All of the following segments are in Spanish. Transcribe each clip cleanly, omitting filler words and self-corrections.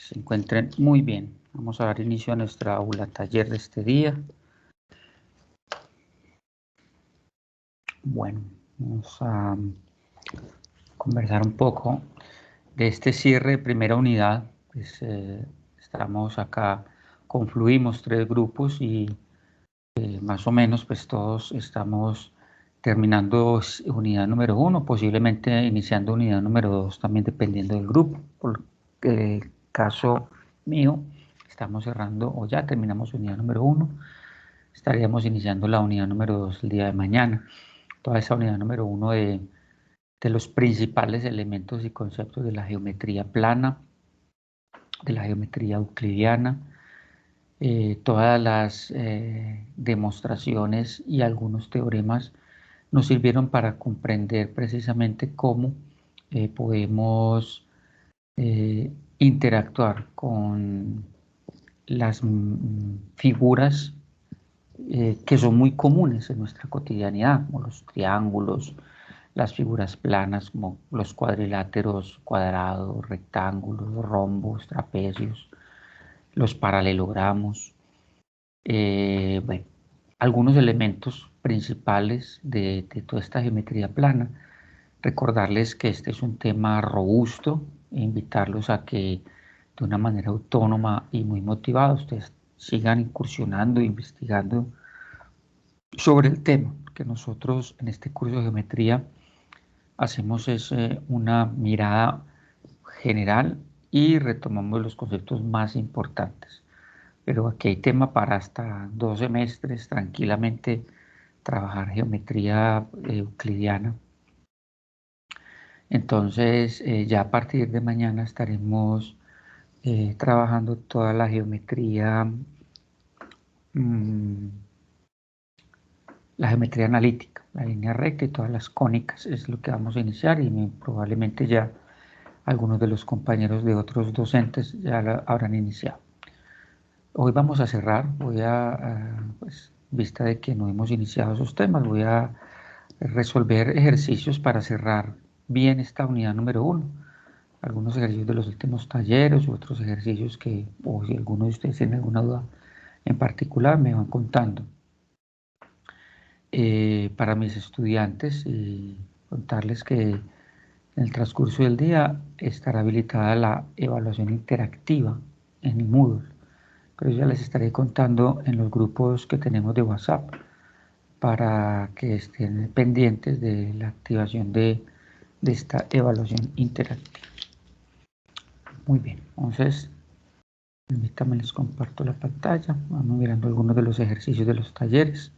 se encuentren muy bien. Vamos a dar inicio a nuestra aula taller de este día. Bueno, vamos a conversar un poco de este cierre de primera unidad. Pues, estamos acá, confluimos 3 grupos y más o menos pues todos estamos terminando unidad número 1, posiblemente iniciando unidad número 2, también dependiendo del grupo. Por el caso mío, estamos cerrando o ya terminamos unidad número 1, estaríamos iniciando la unidad número 2 el día de mañana. Toda esa unidad número 1 de los principales elementos y conceptos de la geometría plana, de la geometría euclidiana, todas las demostraciones y algunos teoremas nos sirvieron para comprender precisamente cómo podemos interactuar con las figuras que son muy comunes en nuestra cotidianidad, como los triángulos, las figuras planas, como los cuadriláteros, cuadrados, rectángulos, rombos, trapecios, los paralelogramos. Bueno, algunos elementos principales de toda esta geometría plana. Recordarles que este es un tema robusto e invitarlos a que de una manera autónoma y muy motivada ustedes sigan incursionando, investigando sobre el tema, que nosotros en este curso de geometría hacemos es una mirada general y retomamos los conceptos más importantes. Pero aquí hay tema para hasta 2 semestres tranquilamente trabajar geometría euclidiana. Entonces, ya a partir de mañana estaremos trabajando toda la geometría, la geometría analítica, la línea recta y todas las cónicas. Es lo que vamos a iniciar y probablemente ya algunos de los compañeros de otros docentes ya la habrán iniciado. Hoy vamos a cerrar, pues, vista de que no hemos iniciado esos temas, voy a resolver ejercicios para cerrar bien esta unidad número 1. Algunos ejercicios de los últimos talleres, otros ejercicios que, o si alguno de ustedes tiene alguna duda en particular, me van contando. Para mis estudiantes, contarles que en el transcurso del día estará habilitada la evaluación interactiva en Moodle, pero ya les estaré contando en los grupos que tenemos de WhatsApp para que estén pendientes de la activación de esta evaluación interactiva. Muy bien, entonces, permítanme les comparto la pantalla. Vamos mirando algunos de los ejercicios de los talleres.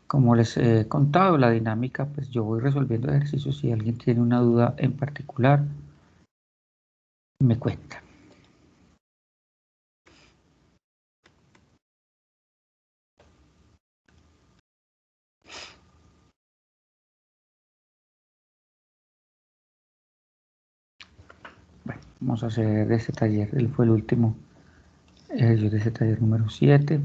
Como les he contado, la dinámica, pues yo voy resolviendo ejercicios. Si alguien tiene una duda en particular, me cuenta. Bueno, vamos a hacer de este taller, él fue el último ejercicio de este taller número 7.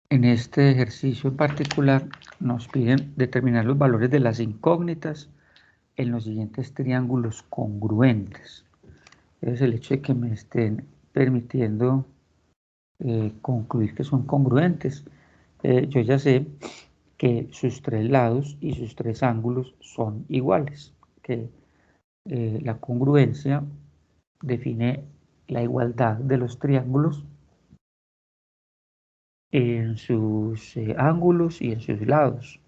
En este ejercicio en particular nos piden determinar los valores de las incógnitas en los siguientes triángulos congruentes. Es el hecho de que me estén permitiendo concluir que son congruentes. Yo ya sé que sus 3 lados y sus 3 ángulos son iguales, que la congruencia define la igualdad de los triángulos en sus ángulos y en sus lados,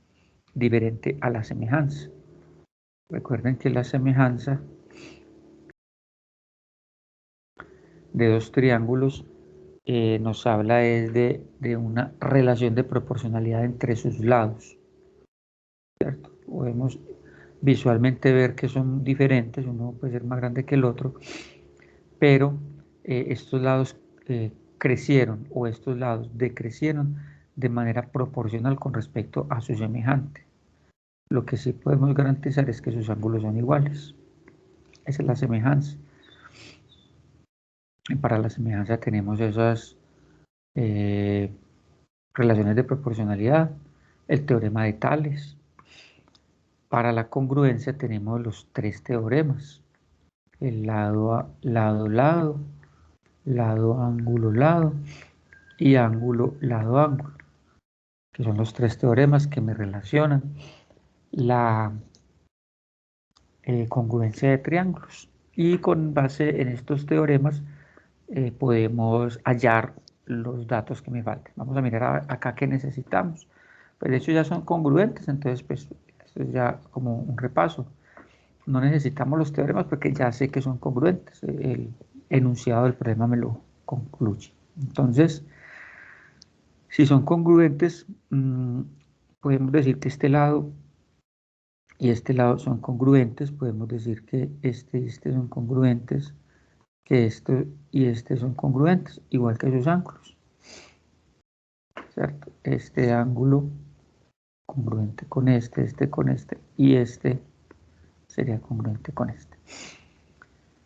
diferente a la semejanza. Recuerden que la semejanza de 2 triángulos nos habla de una relación de proporcionalidad entre sus lados, ¿cierto? Podemos visualmente ver que son diferentes, uno puede ser más grande que el otro, pero estos lados crecieron o estos lados decrecieron de manera proporcional con respecto a su semejante. Lo que sí podemos garantizar es que sus ángulos son iguales. Esa es la semejanza. Y para la semejanza tenemos esas relaciones de proporcionalidad, el teorema de Tales. Para la congruencia tenemos los tres teoremas, el lado, lado, lado, lado, ángulo, lado y ángulo, lado, ángulo, que son los tres teoremas que me relacionan la congruencia de triángulos. Y con base en estos teoremas podemos hallar los datos que me faltan. Vamos a mirar acá qué necesitamos. Pues de hecho ya son congruentes, entonces pues esto es ya como un repaso. No necesitamos los teoremas porque ya sé que son congruentes. El enunciado del problema me lo concluye. Entonces, si son congruentes, podemos decir que este lado y este lado son congruentes. Podemos decir que este y este son congruentes, que esto y este son congruentes, igual que esos ángulos, ¿cierto? Este ángulo congruente con este con este, y este sería congruente con este.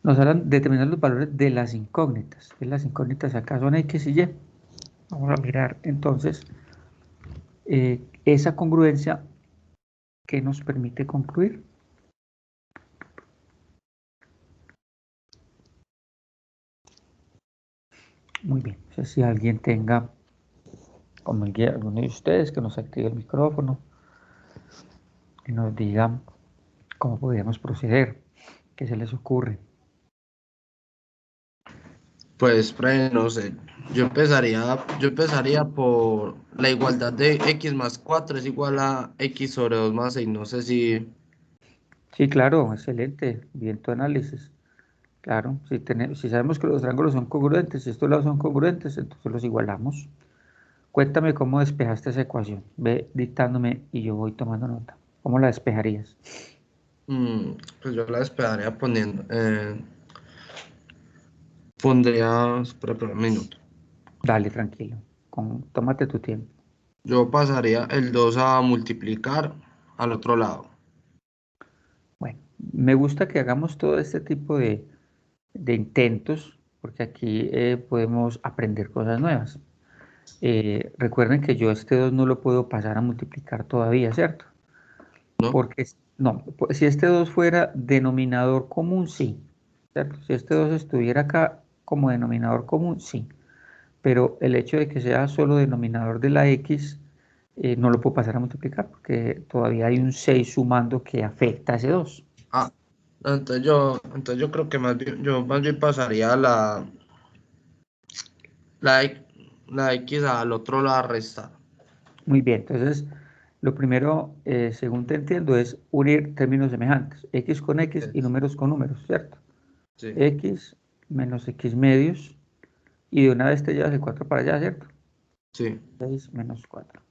Nos harán determinar los valores de las incógnitas. Las incógnitas acá son X y Y. Vamos a mirar entonces esa congruencia que nos permite concluir. Muy bien, no sé si alguien tenga, como alguno de ustedes, que nos active el micrófono y nos diga cómo podríamos proceder, qué se les ocurre. Pues, no sé, yo empezaría por la igualdad de x más 4 es igual a x sobre 2 más 6. No sé si... Sí, claro, excelente, bien tu análisis. Claro, si sabemos que los triángulos son congruentes, si estos lados son congruentes, entonces los igualamos. Cuéntame cómo despejaste esa ecuación. Ve dictándome y yo voy tomando nota. ¿Cómo la despejarías? pues yo la esperaría poniendo... pondría... Espera un minuto. Dale, tranquilo. Tómate tu tiempo. Yo pasaría el 2 a multiplicar al otro lado. Bueno, me gusta que hagamos todo este tipo de intentos, porque aquí podemos aprender cosas nuevas. Recuerden que yo este 2 no lo puedo pasar a multiplicar todavía, ¿cierto? ¿No? Porque, no, si este 2 fuera denominador común, sí, ¿cierto? Si este 2 estuviera acá como denominador común, sí. Pero el hecho de que sea solo denominador de la x, no lo puedo pasar a multiplicar, porque todavía hay un 6 sumando que afecta a ese 2. Ah, entonces yo creo que más bien pasaría la, la x al otro lado a restar. Muy bien, entonces lo primero, según te entiendo, es unir términos semejantes, x con x y números con números, ¿cierto? Sí, X menos x medios, y de una vez te llevas el 4 para allá, ¿cierto? sí. 6 menos 4.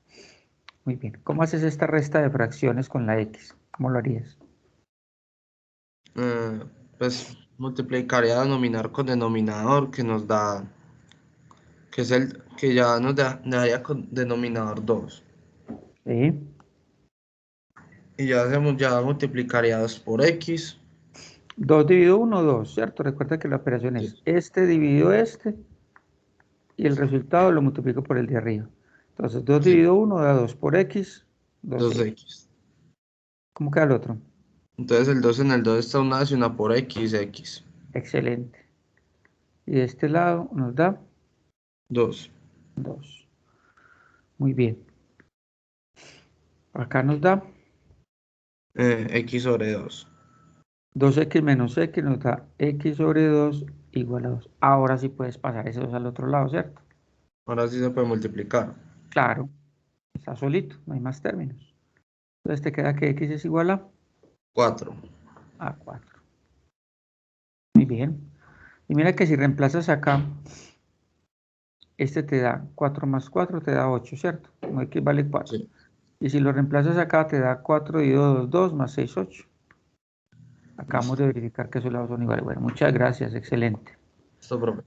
Muy bien, ¿cómo haces esta resta de fracciones con la x? ¿Cómo lo harías? Eh, pues multiplicaría denominador con denominador que nos da, que es el que ya daría con denominador 2. ¿Sí? Y ya hacemos, ya multiplicaría 2 por x. 2 dividido 1, 2, ¿cierto? Recuerda que la operación Sí, es este dividido este y el resultado lo multiplico por el de arriba. Entonces 2 sí, dividido 1 da 2 por x, 2x. 2x. ¿Cómo queda el otro? Entonces el 2 en el 2 está una vez y una por x, x. Excelente. Y de este lado nos da 2. 2. Muy bien. Acá nos da X sobre 2. 2x menos x nos da x sobre 2 igual a 2. Ahora sí puedes pasar ese 2 al otro lado, ¿cierto? Ahora sí se puede multiplicar. Claro, está solito, no hay más términos. Entonces te queda que x es igual 4. a 4. Muy bien. Y mira que si reemplazas acá, este te da 4 más 4, te da 8, ¿cierto? Como x vale 4. Sí, Y si lo reemplazas acá, te da 4 dividido 2, 2 más 6, 8. Acabamos listo. de verificar que esos lados son iguales. Bueno, muchas gracias, excelente. Listo, profe.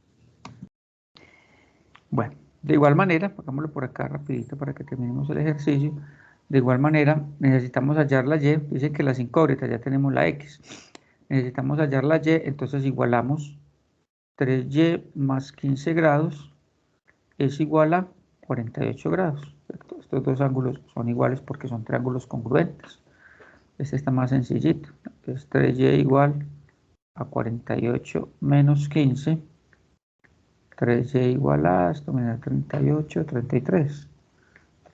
Bueno, de igual manera, hagámoslo por acá rapidito para que terminemos el ejercicio. De igual manera, necesitamos hallar la y. Dicen que las incógnitas, ya tenemos la x. Necesitamos hallar la y, entonces igualamos 3y más 15 grados es igual a 48 grados. ¿Cierto? Estos dos ángulos son iguales porque son triángulos congruentes. Este está más sencillito. Entonces 3y igual a 48 menos 15. 3y igual a, esto me da 38, 33.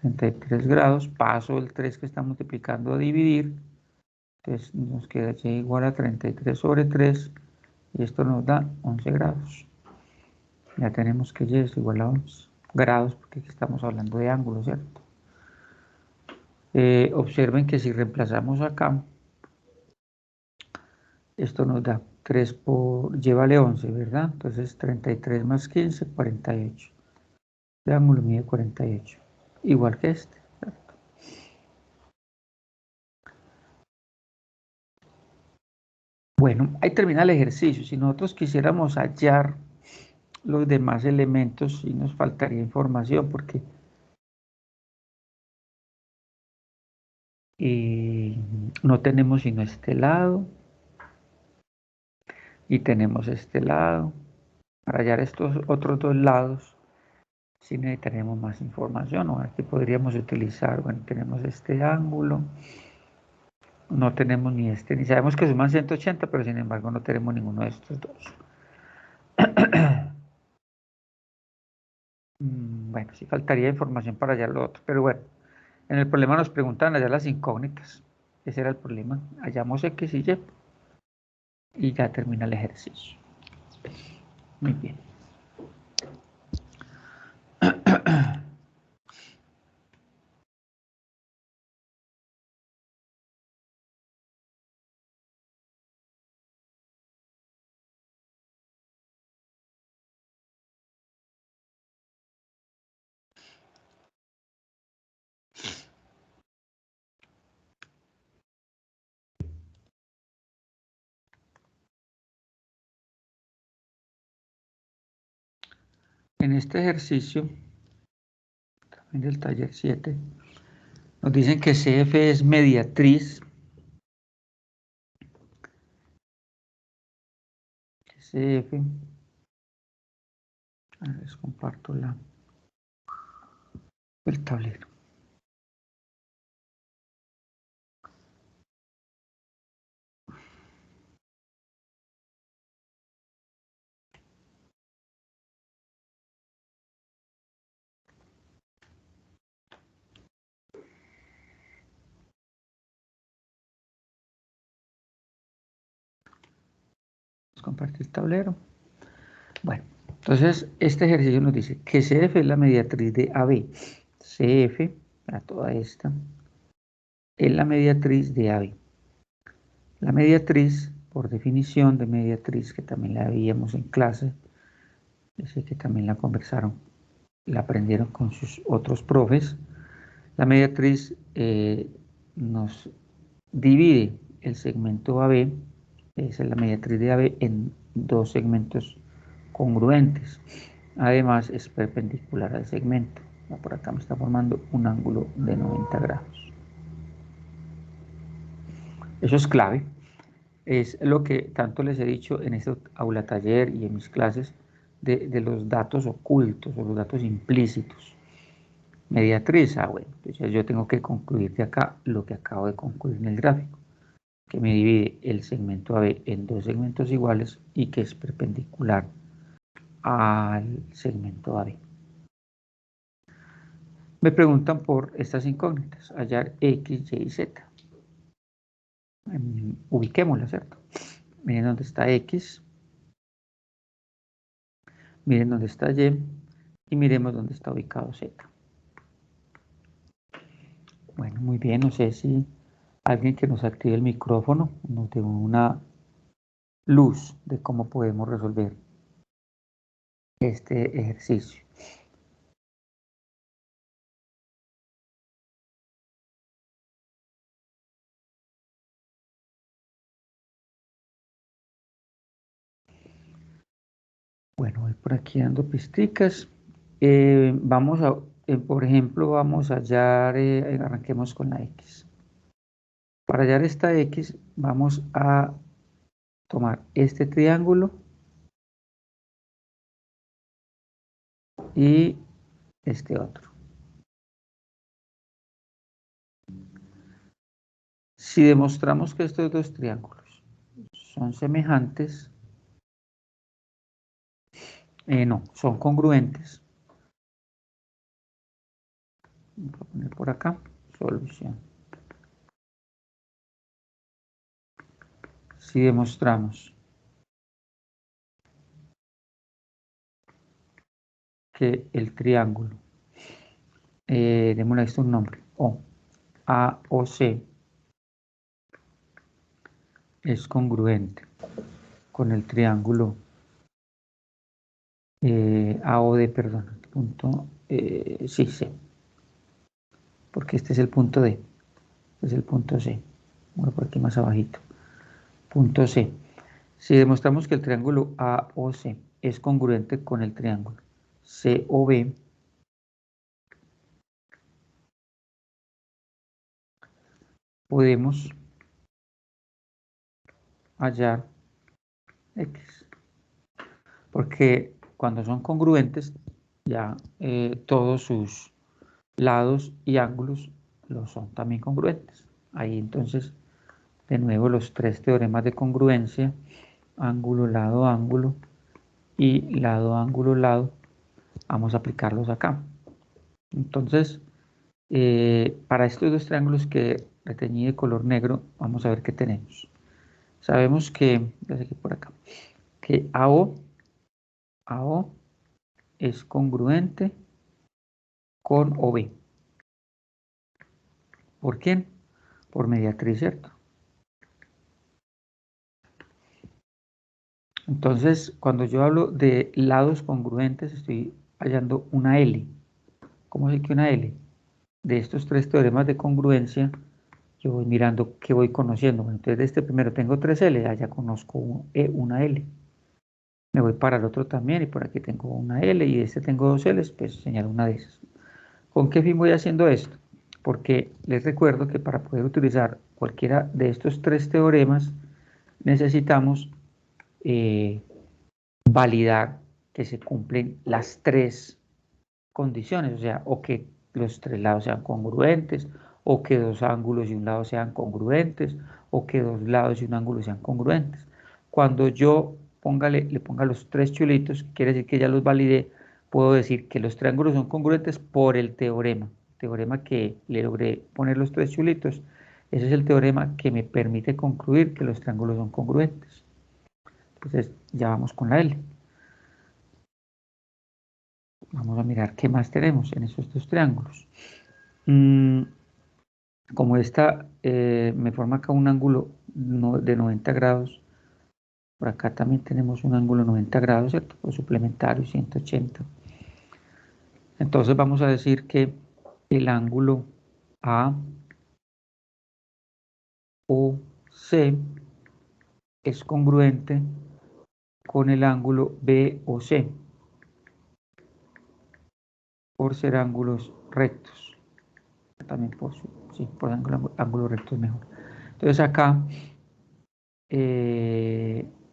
33 grados, paso el 3 que está multiplicando a dividir. Entonces nos queda y igual a 33 sobre 3. Y esto nos da 11 grados. Ya tenemos que y es igual a 11 grados porque aquí estamos hablando de ángulos, ¿cierto? Observen que si reemplazamos acá, esto nos da 3 por, y vale 11, ¿verdad? Entonces 33 más 15, 48. El ángulo mide 48, igual que este, ¿cierto? Bueno, ahí termina el ejercicio. Si nosotros quisiéramos hallar los demás elementos, sí nos faltaría información porque no tenemos sino este lado y tenemos este lado. Para hallar estos otros dos lados, sí necesitaremos más información. ¿No? Aquí podríamos utilizar, bueno, tenemos este ángulo, no tenemos ni este, ni sabemos que suman 180, pero sin embargo no tenemos ninguno de estos dos. Bueno, sí faltaría información para hallar lo otro, pero bueno, en el problema nos preguntan hallar las incógnitas. Ese era el problema. Hallamos X y Y ya termina el ejercicio. Muy bien. En este ejercicio, también del taller 7, nos dicen que CF es mediatriz. CF, les comparto el tablero. Compartir el tablero. Bueno, entonces este ejercicio nos dice que CF es la mediatriz de AB. CF, para toda esta, es la mediatriz de AB. La mediatriz, por definición de mediatriz, que también la veíamos en clase, sé que también la conversaron, la aprendieron con sus otros profes. La mediatriz nos divide el segmento AB, esa es la mediatriz de AB, en dos segmentos congruentes. Además es perpendicular al segmento. Por acá me está formando un ángulo de 90 grados. Eso es clave. Es lo que tanto les he dicho en este aula taller y en mis clases de los datos ocultos o los datos implícitos. Mediatriz, bueno, entonces yo tengo que concluir de acá lo que acabo de concluir en el gráfico, que me divide el segmento AB en dos segmentos iguales y que es perpendicular al segmento AB. Me preguntan por estas incógnitas, hallar X, Y y Z. Ubiquémosla, ¿cierto? Miren dónde está X, miren dónde está Y y miremos dónde está ubicado Z. Bueno, muy bien, no sé si alguien que nos active el micrófono nos dé una luz de cómo podemos resolver este ejercicio. Bueno, voy por aquí dando pisticas. Vamos a, por ejemplo, vamos a hallar, arranquemos con la X. Para hallar esta X, vamos a tomar este triángulo y este otro. Si demostramos que estos dos triángulos son semejantes, no, son congruentes. Voy a poner por acá, solución. Si demostramos que el triángulo, démosle a esto un nombre, AOC, es congruente con el triángulo AOD, perdón, punto, sí, C, porque este es el punto D, este es el punto C, bueno, por aquí más abajito, punto C. Si demostramos que el triángulo AOC es congruente con el triángulo COB, podemos hallar X, porque cuando son congruentes, ya todos sus lados y ángulos lo son también congruentes. Ahí entonces, de nuevo, los tres teoremas de congruencia, ángulo, lado, ángulo y lado, ángulo, lado, vamos a aplicarlos acá. Entonces, para estos dos triángulos que reteñí de color negro, vamos a ver qué tenemos. Sabemos que, aquí por acá, que AO es congruente con OB. ¿Por quién? Por mediatriz, ¿cierto? Entonces, cuando yo hablo de lados congruentes, estoy hallando una L. ¿Cómo sé que una L? De estos tres teoremas de congruencia, yo voy mirando qué voy conociendo. Bueno, entonces, de este primero tengo 3 L, ya conozco una L. Me voy para el otro también y por aquí tengo una L y de este tengo 2 L's, pues señalo una de esas. ¿Con qué fin voy haciendo esto? Porque les recuerdo que para poder utilizar cualquiera de estos tres teoremas necesitamos validar que se cumplen las tres condiciones, o sea, o que los tres lados sean congruentes, o que dos ángulos y un lado sean congruentes, o que dos lados y un ángulo sean congruentes. Cuando yo le ponga los tres chulitos, quiere decir que ya los validé, puedo decir que los triángulos son congruentes por el teorema que le logré poner los tres chulitos. Ese es el teorema que me permite concluir que los triángulos son congruentes. Entonces ya vamos con la L. Vamos a mirar qué más tenemos en esos dos triángulos. Como esta me forma acá un ángulo de 90 grados, por acá también tenemos un ángulo 90 grados, ¿cierto? Pues suplementario, 180. Entonces vamos a decir que el ángulo AOC es congruente con el ángulo BOC, por ser ángulos rectos. También por ángulo recto es mejor. Entonces acá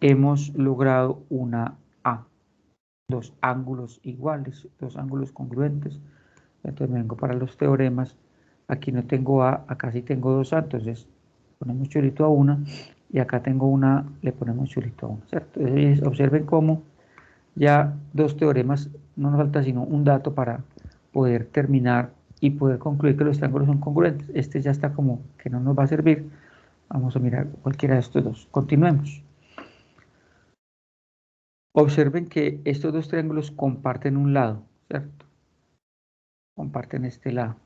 hemos logrado una A, dos ángulos iguales, dos ángulos congruentes. Entonces me vengo para los teoremas. Aquí no tengo A, acá sí tengo dos A, entonces ponemos chulito a una y acá tengo una, le ponemos chulito a una, ¿cierto? Entonces, observen cómo ya dos teoremas, no nos falta sino un dato para poder terminar y poder concluir que los triángulos son congruentes. Este ya está como que no nos va a servir. Vamos a mirar cualquiera de estos dos. Continuemos. Observen que estos dos triángulos comparten un lado, ¿cierto? Comparten este lado.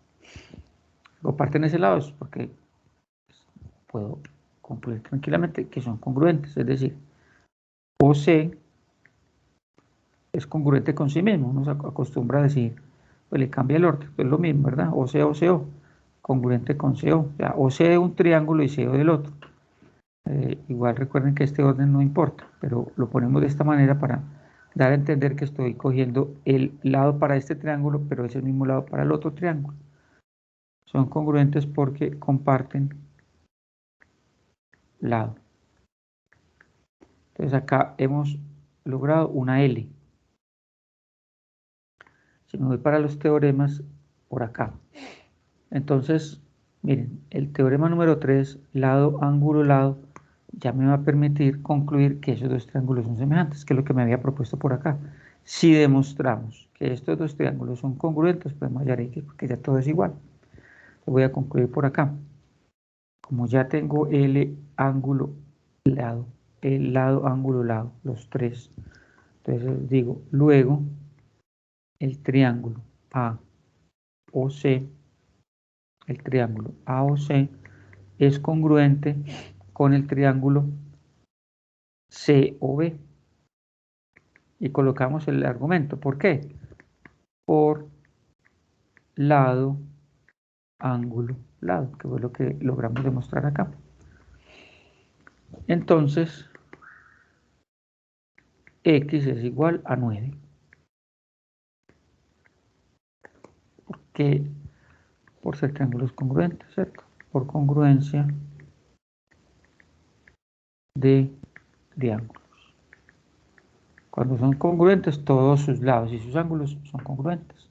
Comparten ese lado porque puedo concluir tranquilamente que son congruentes. Es decir, OC es congruente con sí mismo. Uno se acostumbra a decir, pues le cambia el orden. Es lo mismo, ¿verdad? OC, OCO. Congruente con CO. O sea, OC de un triángulo y CO del otro. Igual recuerden que este orden no importa, pero lo ponemos de esta manera para dar a entender que estoy cogiendo el lado para este triángulo, pero es el mismo lado para el otro triángulo. Son congruentes porque comparten lado. Entonces acá hemos logrado una L. Si me voy para los teoremas, por acá. Entonces, miren, el teorema número 3, lado, ángulo, lado, ya me va a permitir concluir que esos dos triángulos son semejantes, que es lo que me había propuesto por acá. Si demostramos que estos dos triángulos son congruentes, podemos hallar X porque ya todo es igual. Lo voy a concluir por acá. Como ya tengo el ángulo, lado, el lado, ángulo, lado, los tres. Entonces digo, luego el triángulo AOC, el triángulo AOC es congruente con el triángulo COB. Y colocamos el argumento. ¿Por qué? Por lado, ángulo, lado, que fue lo que logramos demostrar acá. Entonces, X es igual a 9. ¿Por qué? Por ser triángulos congruentes, ¿cierto? Por congruencia de triángulos. Cuando son congruentes, todos sus lados y sus ángulos son congruentes.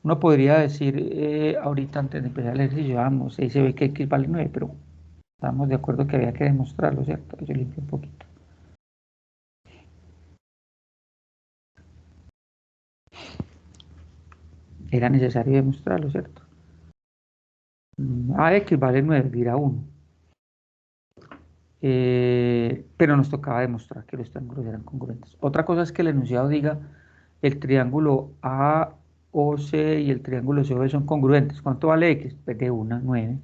Uno podría decir, ahorita antes de empezar el ejercicio, vamos, ahí se ve que X vale 9, pero estamos de acuerdo que había que demostrarlo, ¿cierto? Yo limpio un poquito. Era necesario demostrarlo, ¿cierto? X vale 9, dirá 1. Pero nos tocaba demostrar que los triángulos eran congruentes. Otra cosa es que el enunciado diga el triángulo AOC y el triángulo COB son congruentes. ¿Cuánto vale X? Pues de 1 a 9.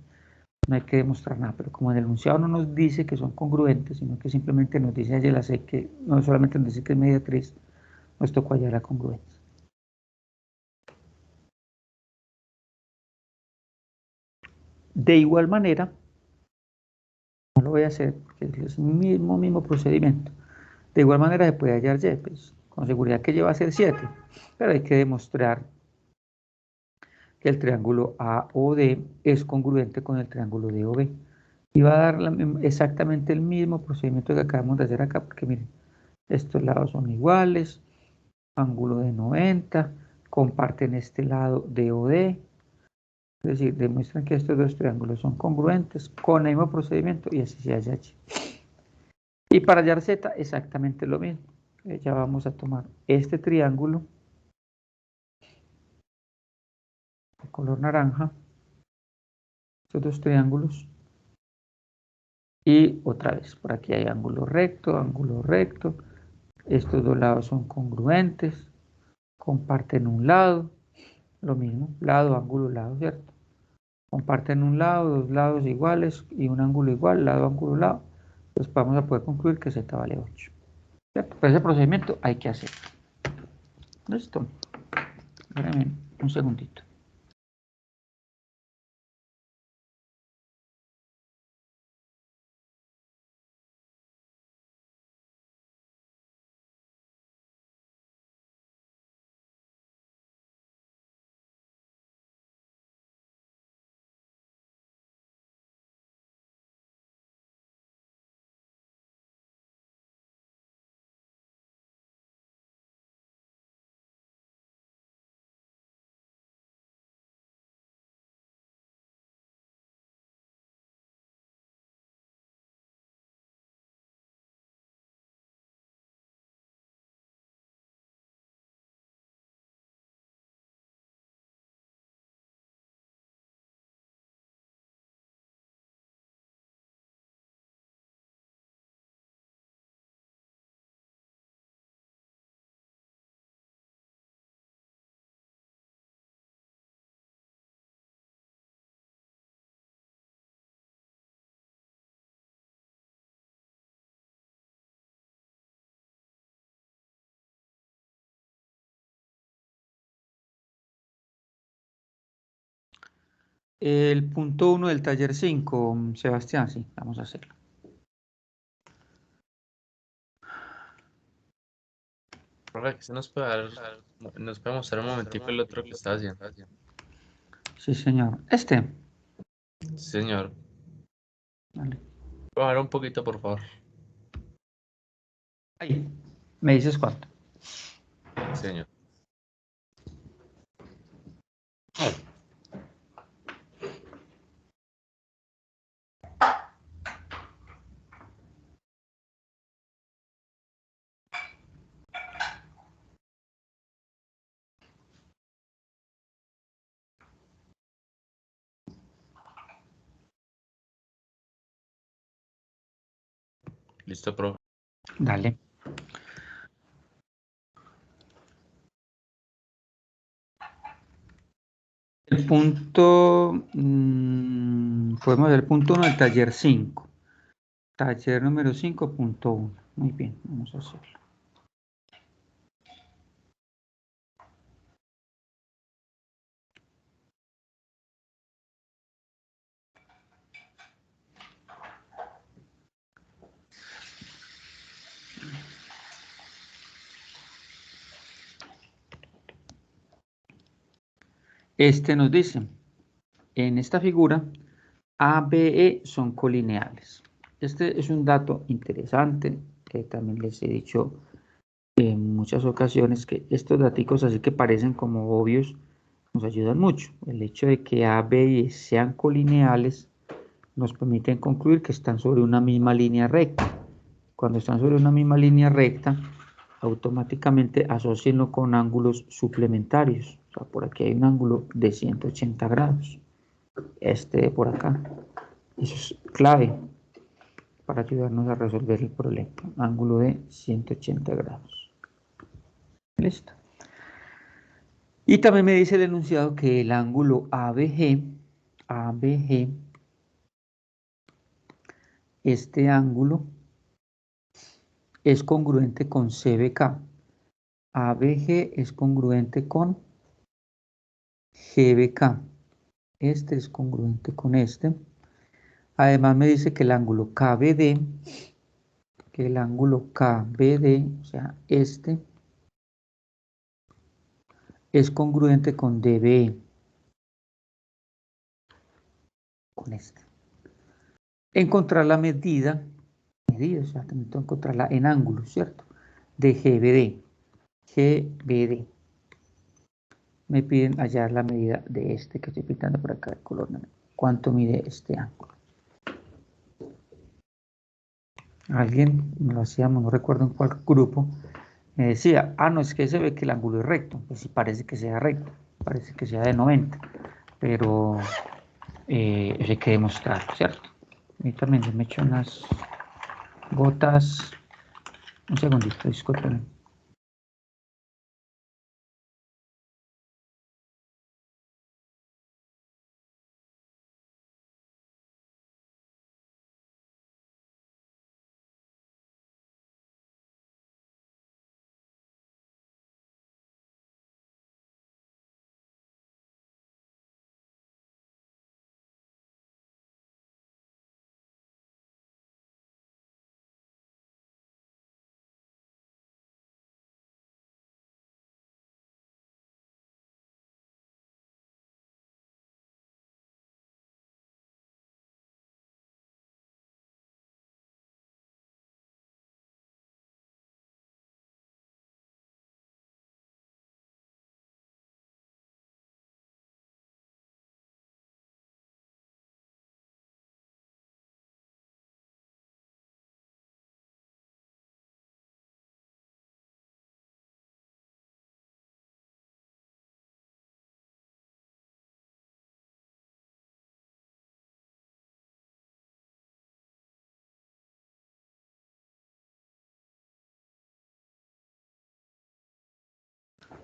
No hay que demostrar nada, pero como el enunciado no nos dice que son congruentes, sino que simplemente nos dice allí la C que no solamente nos dice que es mediatriz, nos tocó hallar la congruencia. De igual manera, no lo voy a hacer porque es el mismo procedimiento. De igual manera se puede hallar Y, pues, con seguridad que Y va a ser 7, pero hay que demostrar que el triángulo AOD es congruente con el triángulo DOB. Y va a dar exactamente el mismo procedimiento que acabamos de hacer acá, porque miren, estos lados son iguales, ángulo de 90, comparten este lado DOD, es decir, demuestran que estos dos triángulos son congruentes con el mismo procedimiento y así se halla H. Y para hallar Z, exactamente lo mismo. Ya vamos a tomar este triángulo de color naranja, estos dos triángulos, y otra vez, por aquí hay ángulo recto, estos dos lados son congruentes, comparten un lado, lo mismo, lado, ángulo, lado, ¿cierto? Comparten un lado, dos lados iguales y un ángulo igual, lado, ángulo, lado. Entonces vamos a poder concluir que Z vale 8. ¿Cierto? Pero ese procedimiento hay que hacerlo. Listo. Espérenme un segundito. El punto 1 del taller 5, Sebastián, sí, vamos a hacerlo. Profe, que se nos puede mostrar un momentico el otro que está haciendo. Sí, señor. Este. Sí, señor. Vale. Bajar un poquito, por favor. Ahí. Me dices cuánto. Sí, señor. Listo, profe. Dale. El punto, podemos ver el punto 1 del taller 5. Taller número 5.1. Muy bien, vamos a hacerlo. Este nos dice, en esta figura, A, B, E son colineales. Este es un dato interesante que también les he dicho en muchas ocasiones, que estos datos así que parecen como obvios nos ayudan mucho. El hecho de que A, B y E sean colineales nos permiten concluir que están sobre una misma línea recta. Cuando están sobre una misma línea recta, automáticamente asócienlo con ángulos suplementarios. O sea, por aquí hay un ángulo de 180 grados. Este de por acá. Eso es clave para ayudarnos a resolver el problema. Ángulo de 180 grados. Listo. Y también me dice el enunciado que el ángulo ABG, este ángulo es congruente con CBK. ABG es congruente con GBK. Este es congruente con este. Además me dice que el ángulo KBD, o sea, este, es congruente con DBE. Con este. Encontrar la medida, o sea, tengo que encontrarla en ángulo, ¿cierto? De GBD. Me piden hallar la medida de este que estoy pintando por acá de color negro. ¿Cuánto mide este ángulo? Alguien lo hacíamos, no recuerdo en cuál grupo, me decía, no, es que se ve que el ángulo es recto. Pues sí, parece que sea recto, parece que sea de 90, pero eso hay que demostrarlo, ¿cierto? Y también me echo unas gotas. Un segundito, disculpen.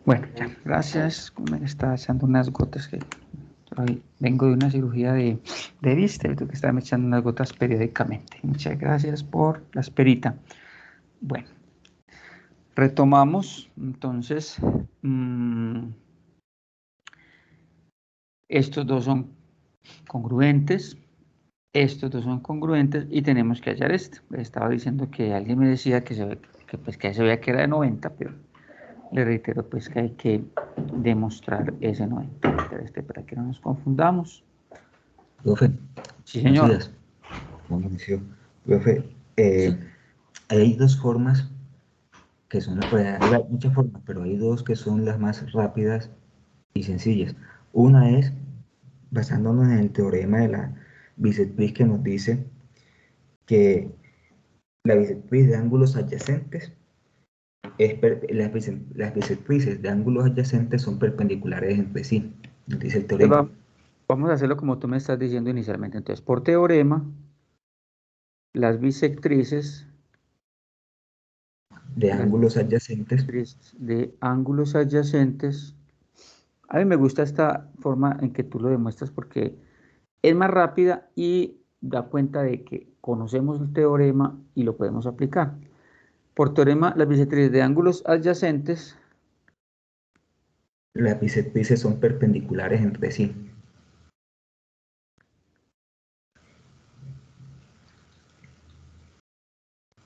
Bueno, ya, gracias. Me está echando unas gotas que hoy vengo de una cirugía de vista y tengo que estarme echando unas gotas periódicamente. Muchas gracias por la esperita. Bueno, retomamos. Entonces, estos dos son congruentes. Estos dos son congruentes y tenemos que hallar este. Estaba diciendo que alguien me decía que se veía que era de 90, pero le reitero pues que hay que demostrar ese 90. Para que no nos confundamos. Profe, Sí, buenos señor. días. ¿Cómo amaneció? Profe, hay dos formas que son las, hay muchas formas, pero hay dos que son las más rápidas y sencillas. Una es, basándonos en el teorema de la bisectriz que nos dice que la bisectriz de ángulos adyacentes las bisectrices de ángulos adyacentes son perpendiculares entre sí, nos dice el Entonces, teorema. vamos a hacerlo como tú me estás diciendo inicialmente. Entonces, por teorema, las bisectrices De ángulos adyacentes, de ángulos adyacentes. A mí me gusta esta forma en que tú lo demuestras porque es más rápida y da cuenta de que conocemos el teorema y lo podemos aplicar. Por teorema, las bisectrices de ángulos adyacentes las bisectrices son perpendiculares entre sí.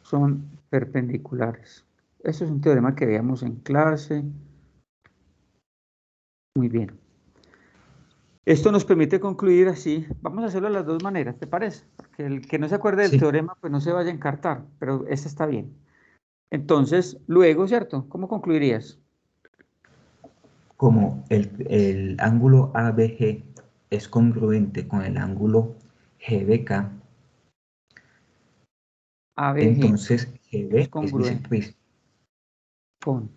son perpendiculares. Eso es un teorema que veíamos en clase. Muy bien. Esto nos permite concluir así. Vamos a hacerlo de las dos maneras, ¿te parece? Porque el que no se acuerde del Sí, teorema, pues no se vaya a encartar, pero este está bien. Entonces, luego, ¿cierto? ¿Cómo concluirías? como el ángulo ABG es congruente con el ángulo GBK, ABG entonces es GB es congruente bisectriz. con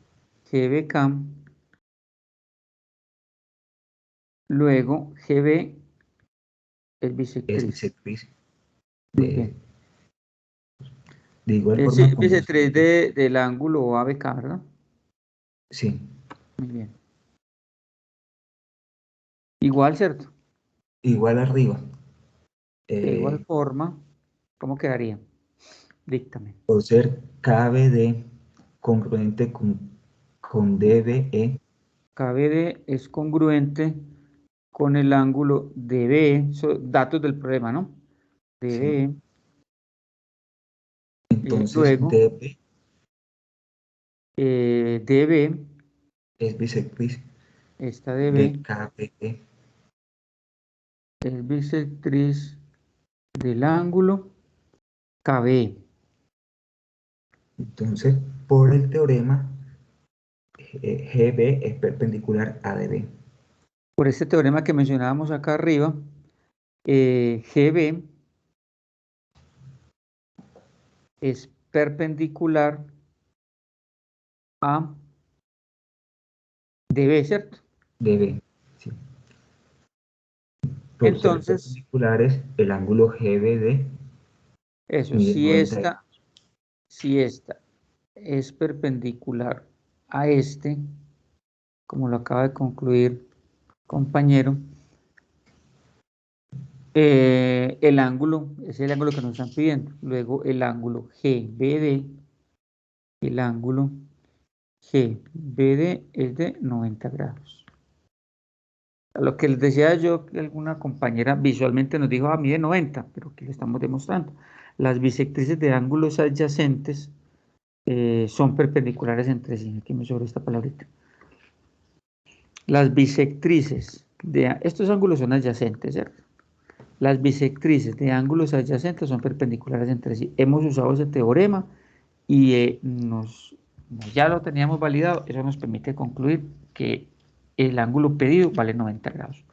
GBK, luego GB es Es bisectriz. bisectriz. Muy De, bien. de igual Sí, forma, como bisectriz del ángulo ABK, ¿verdad? sí, Muy bien. Igual, ¿cierto? igual arriba, De igual eh, forma, ¿cómo quedaría? Díctame. por ser KBD congruente con DBE, KBD es congruente con el ángulo DB, datos del problema, ¿no? ¿sí? DB, Entonces luego DB DB, es bisectriz esta de DB KBE. es bisectriz del ángulo KB. Entonces, por el teorema, GB es perpendicular a DB. Por este teorema que mencionábamos acá arriba, GB es perpendicular a DB, ¿cierto? DB, ¿sí? Por ser Entonces, perpendiculares, el ángulo GBD eso, mide 90 si esta es perpendicular a este, como lo acaba de concluir compañero, el ángulo es el ángulo que nos están pidiendo. Luego el ángulo GBD, el ángulo GBD es de 90 grados. A lo que les decía yo, que alguna compañera visualmente nos dijo, mide 90, pero aquí lo estamos demostrando. Las bisectrices de ángulos adyacentes son perpendiculares entre sí. Aquí me sobra esta palabrita. Las bisectrices de estos ángulos son adyacentes, ¿cierto? Las bisectrices de ángulos adyacentes son perpendiculares entre sí. Hemos usado ese teorema y ya lo teníamos validado. Eso nos permite concluir que el ángulo pedido vale 90 grados.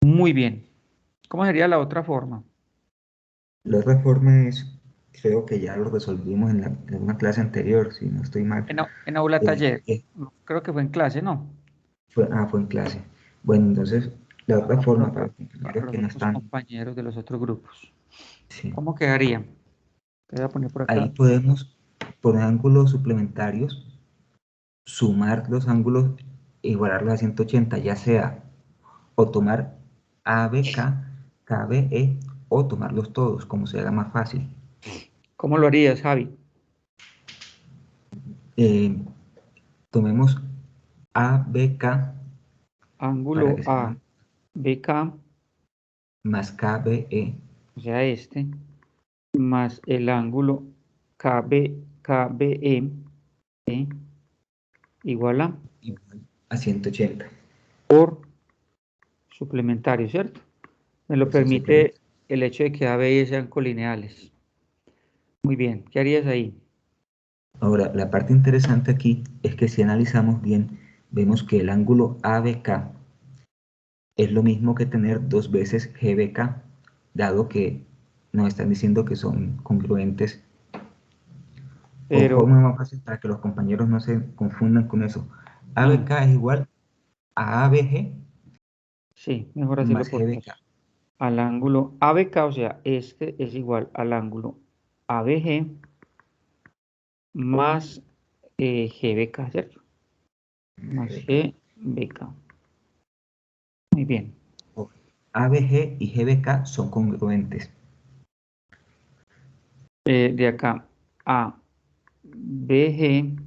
Muy bien. ¿Cómo sería la otra forma? La otra forma es, creo que ya lo resolvimos en una clase anterior, si no estoy mal. En aula Eh, taller. eh, Creo que fue en clase, ¿no? fue en clase. Bueno, entonces, la otra Vamos forma para los compañeros a los que no otros están, compañeros de los otros grupos. sí, ¿Cómo quedaría? Te voy a poner por ahí acá. podemos poner ángulos suplementarios, sumar los ángulos e igualarlos a 180, ya sea o tomar ABK, KBE o tomarlos todos, como se haga más fácil. ¿Cómo lo harías, Javi? Eh, tomemos ABK para Ángulo que sea A, BK, más KBE o sea, este, más el ángulo KBE, ¿sí? Igual a igual a 180. por suplementario, ¿cierto? Me lo Por ser suplementario. permite el hecho de que A, B y E sean colineales. Muy bien, ¿qué harías ahí? Ahora, la parte interesante aquí es que si analizamos bien, vemos que el ángulo ABK es lo mismo que tener 2 veces GBK, dado que nos están diciendo que son congruentes. O Pero forma más fácil para que los compañeros no se confundan con eso. no, ABK es igual a ABG sí, mejor hacerlo más por GBK. pasos. Al ángulo ABK, o sea, este es igual al ángulo ABG más GBK, ¿cierto? Más GBK. Muy bien. ABG y GBK son congruentes. De acá a BG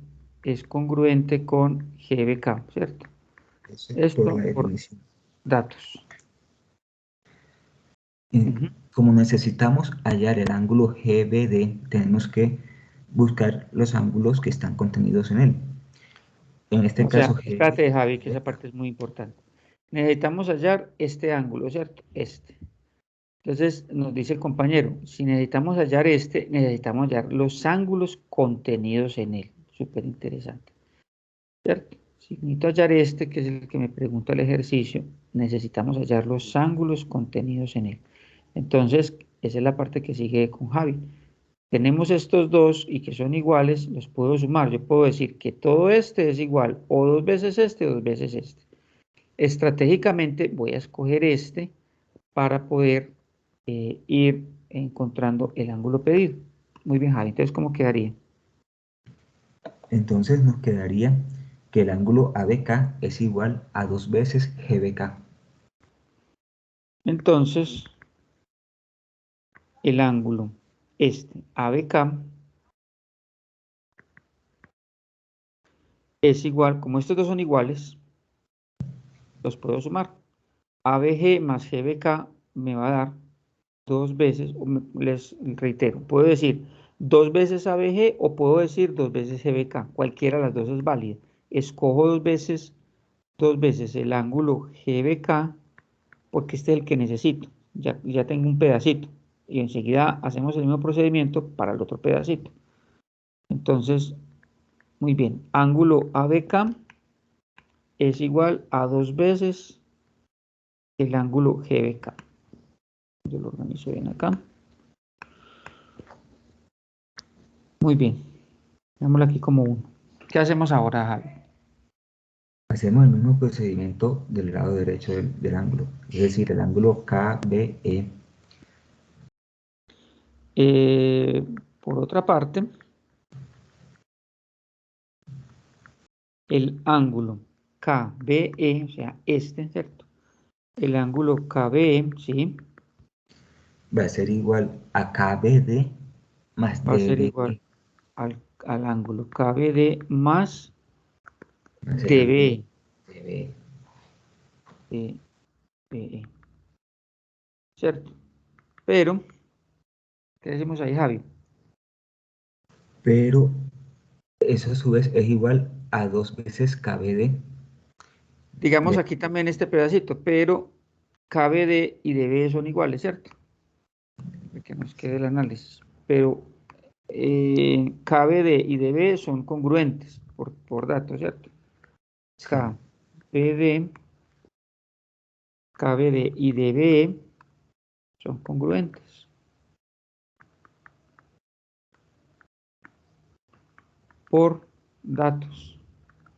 es congruente con GBK, ¿cierto? Eso es por Esto la por definición. datos. Ujú. Como necesitamos hallar el ángulo GBD, tenemos que buscar los ángulos que están contenidos en él. En este O sea, caso, GB espérate, y Javi, que esa GBK. parte es muy importante. Necesitamos hallar este ángulo, ¿cierto? Este. Entonces nos dice el compañero, si necesitamos hallar este, necesitamos hallar los ángulos contenidos en él. Súper interesante, ¿cierto? Si necesito hallar este, que es el que me pregunta el ejercicio, necesitamos hallar los ángulos contenidos en él. Entonces, esa es la parte que sigue con Javi. Tenemos estos dos y que son iguales, los puedo sumar. Yo puedo decir que todo este es igual o 2 veces este o 2 veces este. Estratégicamente voy a escoger este para poder ir encontrando el ángulo pedido. Muy bien, Javi. Entonces, ¿cómo quedaría? Entonces nos quedaría que el ángulo ABK es igual a 2 veces GBK. Entonces, el ángulo este, ABK, es igual, como estos dos son iguales, los puedo sumar. ABG más GBK me va a dar 2 veces, les reitero, puedo decir 2 veces ABG o puedo decir 2 veces GBK, cualquiera de las dos es válida. Escojo 2 veces el ángulo GBK porque este es el que necesito, ya tengo un pedacito y enseguida hacemos el mismo procedimiento para el otro pedacito. Entonces, muy bien, ángulo ABK es igual a 2 veces el ángulo GBK. Yo lo organizo bien acá. Muy bien, veámoslo aquí como uno. ¿Qué hacemos ahora, Javi? Hacemos el mismo procedimiento del lado derecho del ángulo, es decir, el ángulo KBE. Por otra parte, el ángulo KBE, o sea, este, ¿cierto? El ángulo KBE, ¿sí? Va a ser igual a KBD más Va a ser igual DBE. al ángulo KBD más Va a ser el ángulo DBE. DBE. DBE, ¿cierto? Pero, ¿qué decimos ahí, Javi? Pero eso a su vez es igual a 2 veces KBD. Digamos De, aquí también este pedacito, pero KBD y DBE son iguales, ¿cierto? Para que nos quede el análisis. Pero KBD y DBE son congruentes por datos, ¿cierto? sí, KBD, KBD y DBE son congruentes por datos,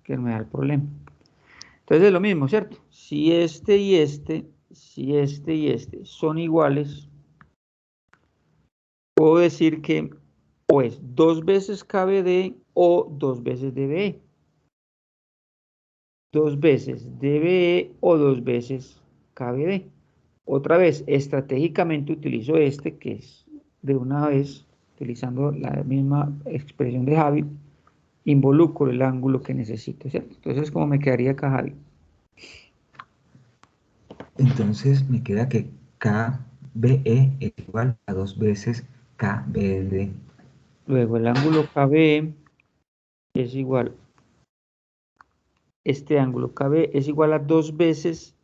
que no me da el problema. Entonces es lo mismo, ¿cierto? Si este y este son iguales, puedo decir que o es 2 veces KBD o 2 veces DBE. 2 veces DBE o 2 veces KBD. Otra vez, estratégicamente utilizo este, que es de una vez, utilizando la misma expresión de Javi, involucro el ángulo que necesito, ¿cierto? Entonces, ¿cómo me quedaría acá, Javi? entonces me queda que KBE es igual a 2 veces KBD. Luego, el ángulo KBE es igual, este ángulo KB es igual a 2 veces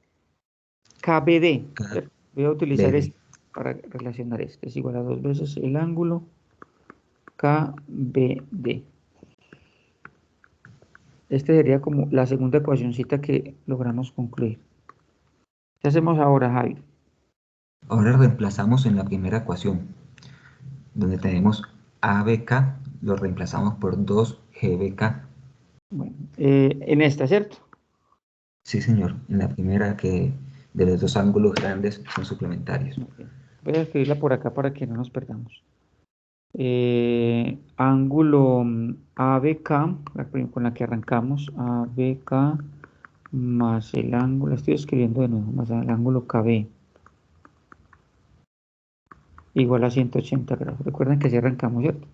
KBD, ¿cierto? Voy a utilizar KBD. este para relacionar este. Es igual a 2 veces el ángulo KBD. Este sería como la segunda ecuacióncita que logramos concluir. ¿Qué hacemos ahora, Javi? Ahora reemplazamos en la primera ecuación, donde tenemos ABK, lo reemplazamos por 2GBK. Bueno, en esta, ¿cierto? Sí, señor, en la primera que de los dos ángulos grandes son suplementarios. Muy bien. Voy a escribirla por acá para que no nos perdamos. Ángulo ABK, con la que arrancamos, ABK más el ángulo, estoy escribiendo de nuevo, más el ángulo KB, igual a 180 grados. Recuerden que así arrancamos, ¿cierto?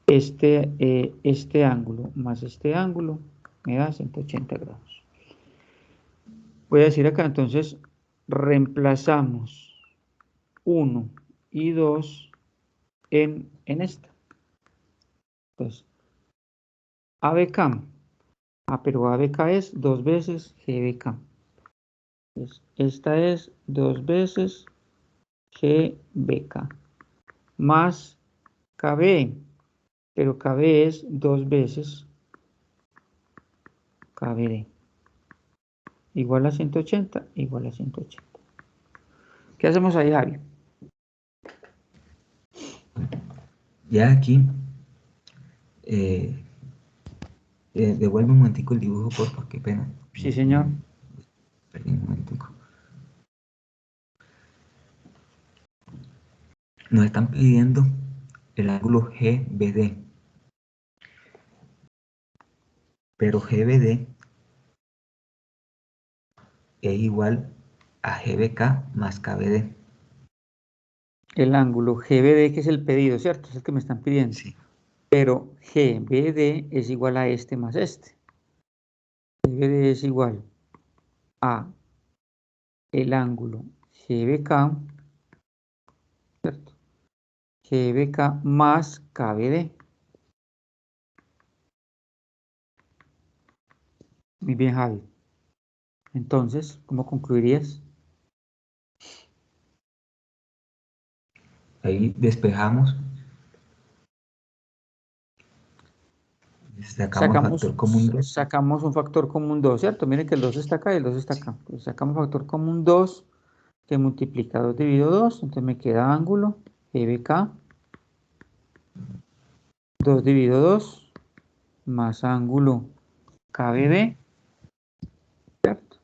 Este ángulo más este ángulo me da 180 grados. Voy a decir acá, entonces, reemplazamos 1 y 2 en esta. Entonces, ABK. Pero ABK es 2 veces GBK. Entonces, esta es 2 veces GBK. Más KB. Pero KB es 2 veces KBD. Igual a 180, igual a 180. ¿Qué hacemos ahí, Javi? Ya aquí, devuelve un momentico el dibujo, por favor, qué pena. Sí, señor. Perdí un momentico. Nos están pidiendo el ángulo GBD, pero GBD es igual a GBK más KBD. El ángulo GBD, que es el pedido, ¿cierto? Es el que me están pidiendo. Sí. Pero GBD es igual a este más este. GBD es igual a el ángulo GBK, ¿cierto? GBK más KBD. Muy bien, Javi. Entonces, ¿cómo concluirías? Ahí despejamos, sacamos factor común 2. Sacamos un factor común 2, ¿cierto? Miren que el 2 está acá y el 2 está acá. Entonces, sacamos factor común 2 que multiplica 2 dividido 2. Entonces me queda ángulo GBK 2 dividido 2 más ángulo KBD, ¿cierto?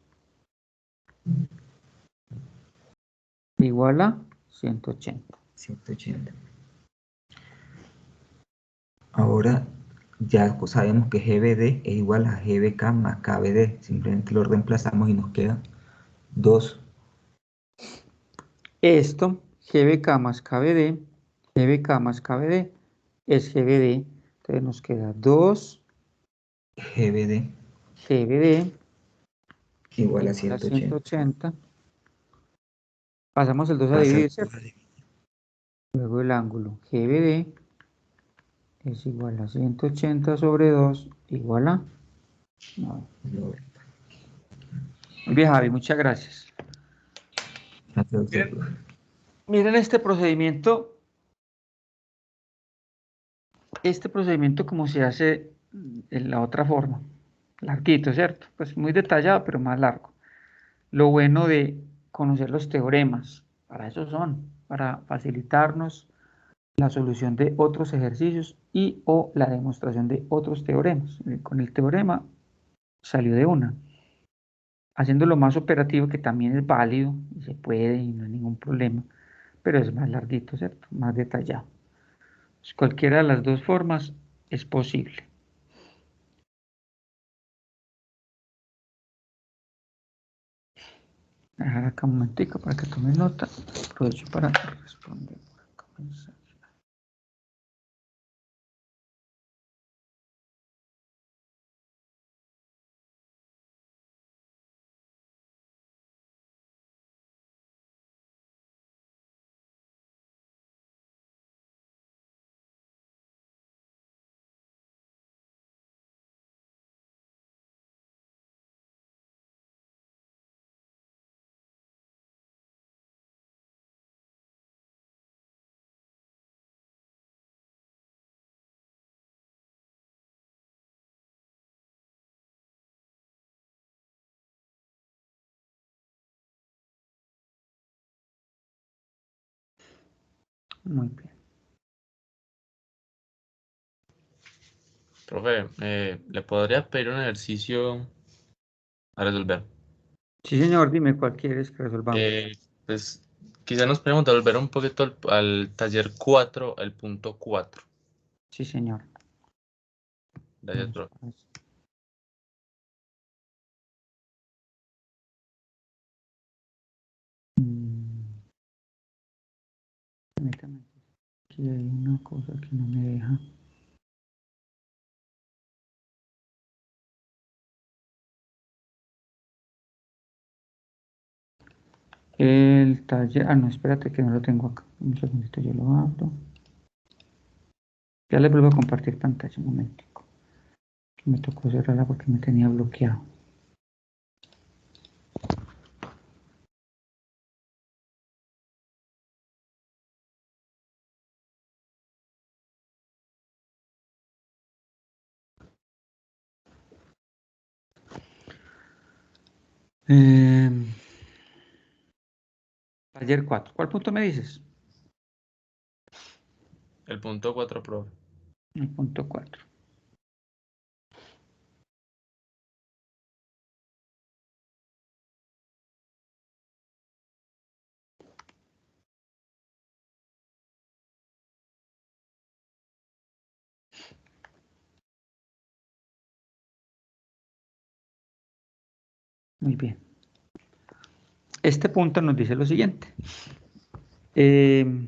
Igual a 180. 180. Ahora ya sabemos que GBD es igual a GBK más KBD. Simplemente lo reemplazamos y nos queda 2. Esto, GBK más KBD es GBD. Entonces nos queda 2 GBD GBD igual a igual a 180. 180. Pasamos el 2 a Pasa dividir, ¿cierto? Luego el ángulo GBD es igual a 180 sobre 2 igual a 9. Muy bien, Javi, muchas gracias. Miren este procedimiento como se hace en la otra forma, larguito, ¿cierto? Pues muy detallado, pero más largo. Lo bueno de conocer los teoremas, para eso son, para facilitarnos la solución de otros ejercicios y o la demostración de otros teoremas. Con el teorema salió de una. Haciéndolo más operativo, que también es válido y se puede y no hay ningún problema, pero es más larguito, ¿cierto? Más detallado. Pues cualquiera de las dos formas es posible. Voy a dejar acá un momentico para que tome nota. Aprovecho para responder. Muy bien. Profe, ¿le podría pedir un ejercicio a resolver? Sí, señor, dime cuál quieres que resolvamos. Pues quizá nos podemos devolver un poquito al taller 4, el punto 4. Sí, señor. Gracias, Vamos profe. a ver. Permítame. Aquí hay una cosa que no me deja. El taller, no, espérate que no lo tengo acá. Un segundito, yo lo abro. Ya les vuelvo a compartir pantalla, un momentico. Me tocó cerrarla porque me tenía bloqueado. Taller 4. ¿Cuál punto me dices? El punto 4, profe. El punto 4. Muy bien. Este punto nos dice lo siguiente. En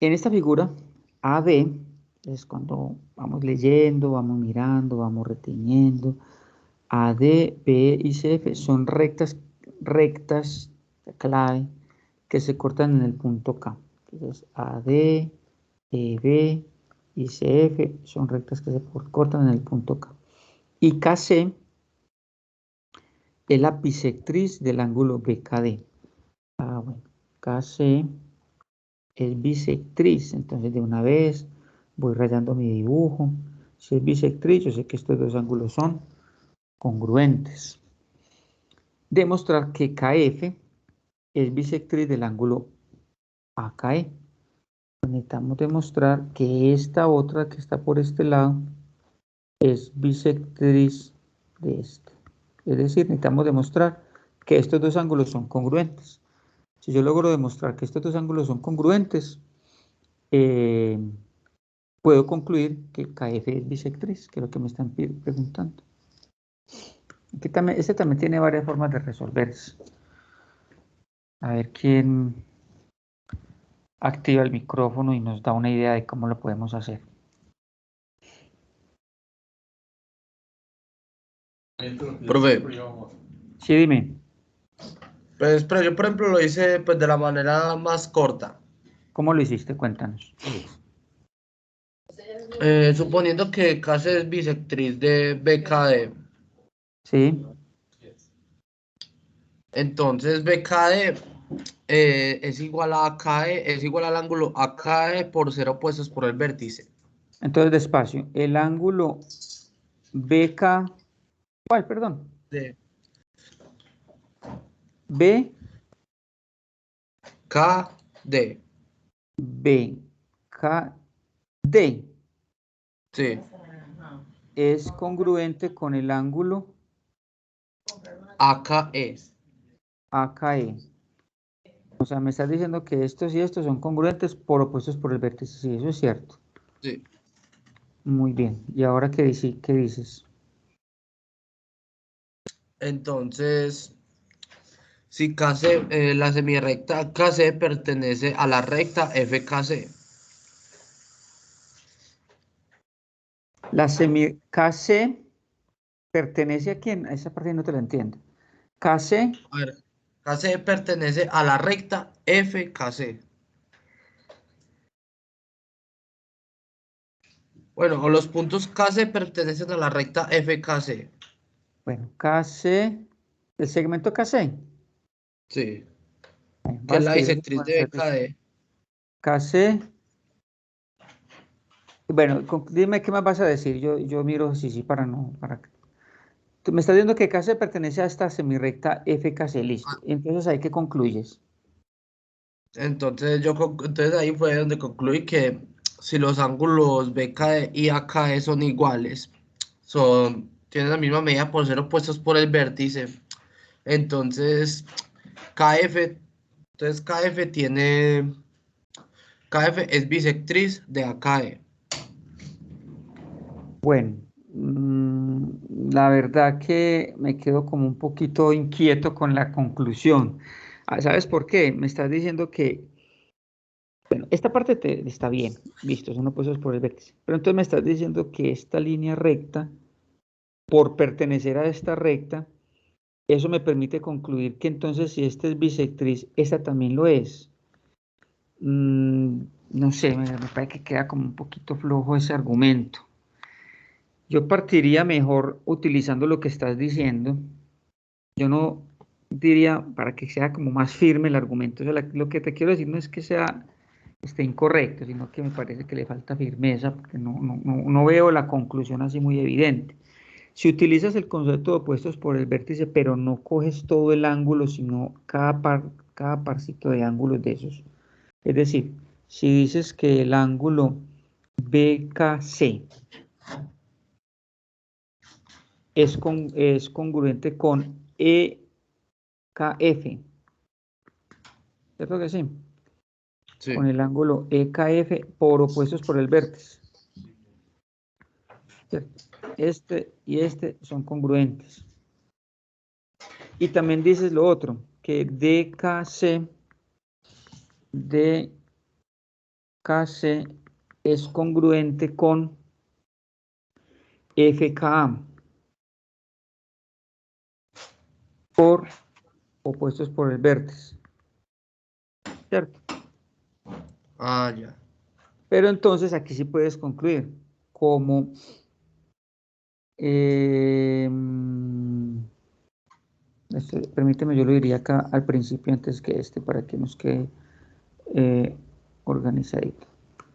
esta figura, AD, es cuando vamos leyendo, vamos mirando, vamos reteniendo. AD, B y CF son rectas clave que se cortan en el punto K. Entonces, AD, EB y CF son rectas que se cortan en el punto K. Y KC es la bisectriz del ángulo BKD. Bueno, KC es bisectriz, entonces de una vez voy rayando mi dibujo. Si es bisectriz, yo sé que estos dos ángulos son congruentes. Demostrar que KF es bisectriz del ángulo AKE. Necesitamos demostrar que esta otra que está por este lado es bisectriz de este. Es decir, necesitamos demostrar que estos dos ángulos son congruentes. Si yo logro demostrar que estos dos ángulos son congruentes, puedo concluir que KF es bisectriz, que es lo que me están preguntando. Este también tiene varias formas de resolverse. A ver quién activa el micrófono y nos da una idea de cómo lo podemos hacer. Profe, Sí, dime. pues, pero yo, por ejemplo, lo hice pues, de la manera más corta. ¿Cómo lo hiciste? Cuéntanos. Suponiendo que KC es bisectriz de BKD, Sí. entonces BKD es igual a AKE, es igual al ángulo AKE por ser opuestos por el vértice. Entonces, despacio. El ángulo BK. ¿Cuál? Perdón. De B, KD. B, K, D Sí, es congruente con el ángulo AKE. AKE. O sea, me estás diciendo que estos y estos son congruentes por opuestos por el vértice. Sí, eso es cierto. Sí. Muy bien. ¿Y ahora qué dices? Entonces, si KC, la semirrecta KC pertenece a la recta FKC. La semi KC pertenece a quién? A esa parte no te la entiendo. KC, A ver, KC pertenece a la recta FKC. Bueno, o los puntos KC pertenecen a la recta FKC. bueno, KC, el segmento KC. Sí. Voy Que a es la escribir bisectriz de eso. BKD. KC. Bueno, dime qué más vas a decir. Yo miro sí, para no, para. Tú me estás diciendo que KC pertenece a esta semirrecta FKC, listo. Entonces, ¿ahí qué concluyes? Entonces, entonces ahí fue donde concluí que si los ángulos BK y AKE son iguales, tienen la misma medida por ser opuestos por el vértice, entonces KF, entonces KF es bisectriz de AKE. Bueno, la verdad que me quedo como un poquito inquieto con la conclusión. ¿Sabes por qué? Me estás diciendo que, bueno, esta parte está bien, listo, son opuestos por el vértice. Pero entonces me estás diciendo que esta línea recta, por pertenecer a esta recta, eso me permite concluir que entonces si esta es bisectriz, esta también lo es. No sé, me parece que queda como un poquito flojo ese argumento. Yo partiría mejor utilizando lo que estás diciendo. Yo no diría, para que sea como más firme el argumento, o sea, lo que te quiero decir no es que esté incorrecto, sino que me parece que le falta firmeza, porque no veo la conclusión así muy evidente. Si utilizas el concepto de opuestos por el vértice, pero no coges todo el ángulo, sino cada parcito de ángulos de esos. Es decir, si dices que el ángulo BKC es congruente con EKF, ¿cierto que sí? Sí. Con el ángulo EKF por opuestos por el vértice. ¿Cierto? Este y este son congruentes. Y también dices lo otro, que DKC es congruente con FKA por opuestos por el vértice. ¿Cierto? Ah, ya. Pero entonces aquí sí puedes concluir como permíteme, yo lo diría acá al principio antes que para que nos quede organizadito.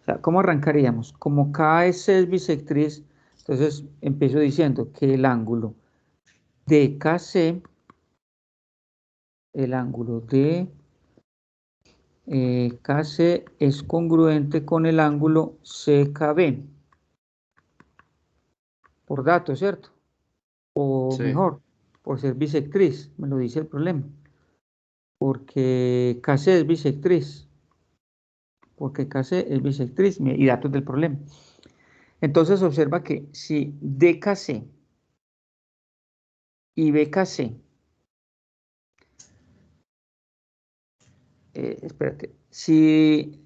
O sea, ¿cómo arrancaríamos? Como KS es bisectriz, entonces empiezo diciendo que el ángulo DKC, el ángulo de KC es congruente con el ángulo CKB, por dato, ¿cierto? O Sí. mejor, por ser bisectriz, me lo dice el problema. Porque KC es bisectriz. Porque KC es bisectriz y datos del problema. Entonces observa que si DKC y BKC, espérate, si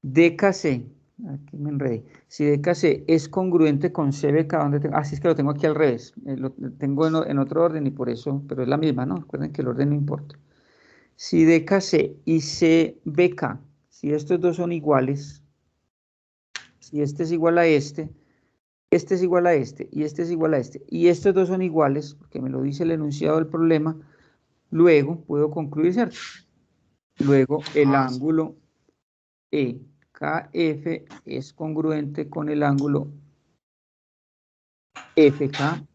DKC, aquí me enredé, si DKC es congruente con CBK, ¿dónde tengo? Sí, es que lo tengo aquí al revés, lo tengo en otro orden y por eso, pero es la misma, ¿no? Recuerden que el orden no importa. Si DKC y CBK, si estos dos son iguales, si este es igual a este es igual a este, y este es igual a este, y estos dos son iguales, porque me lo dice el enunciado del problema, luego puedo concluir, ¿cierto? Luego el ángulo EKF es congruente con el ángulo FK,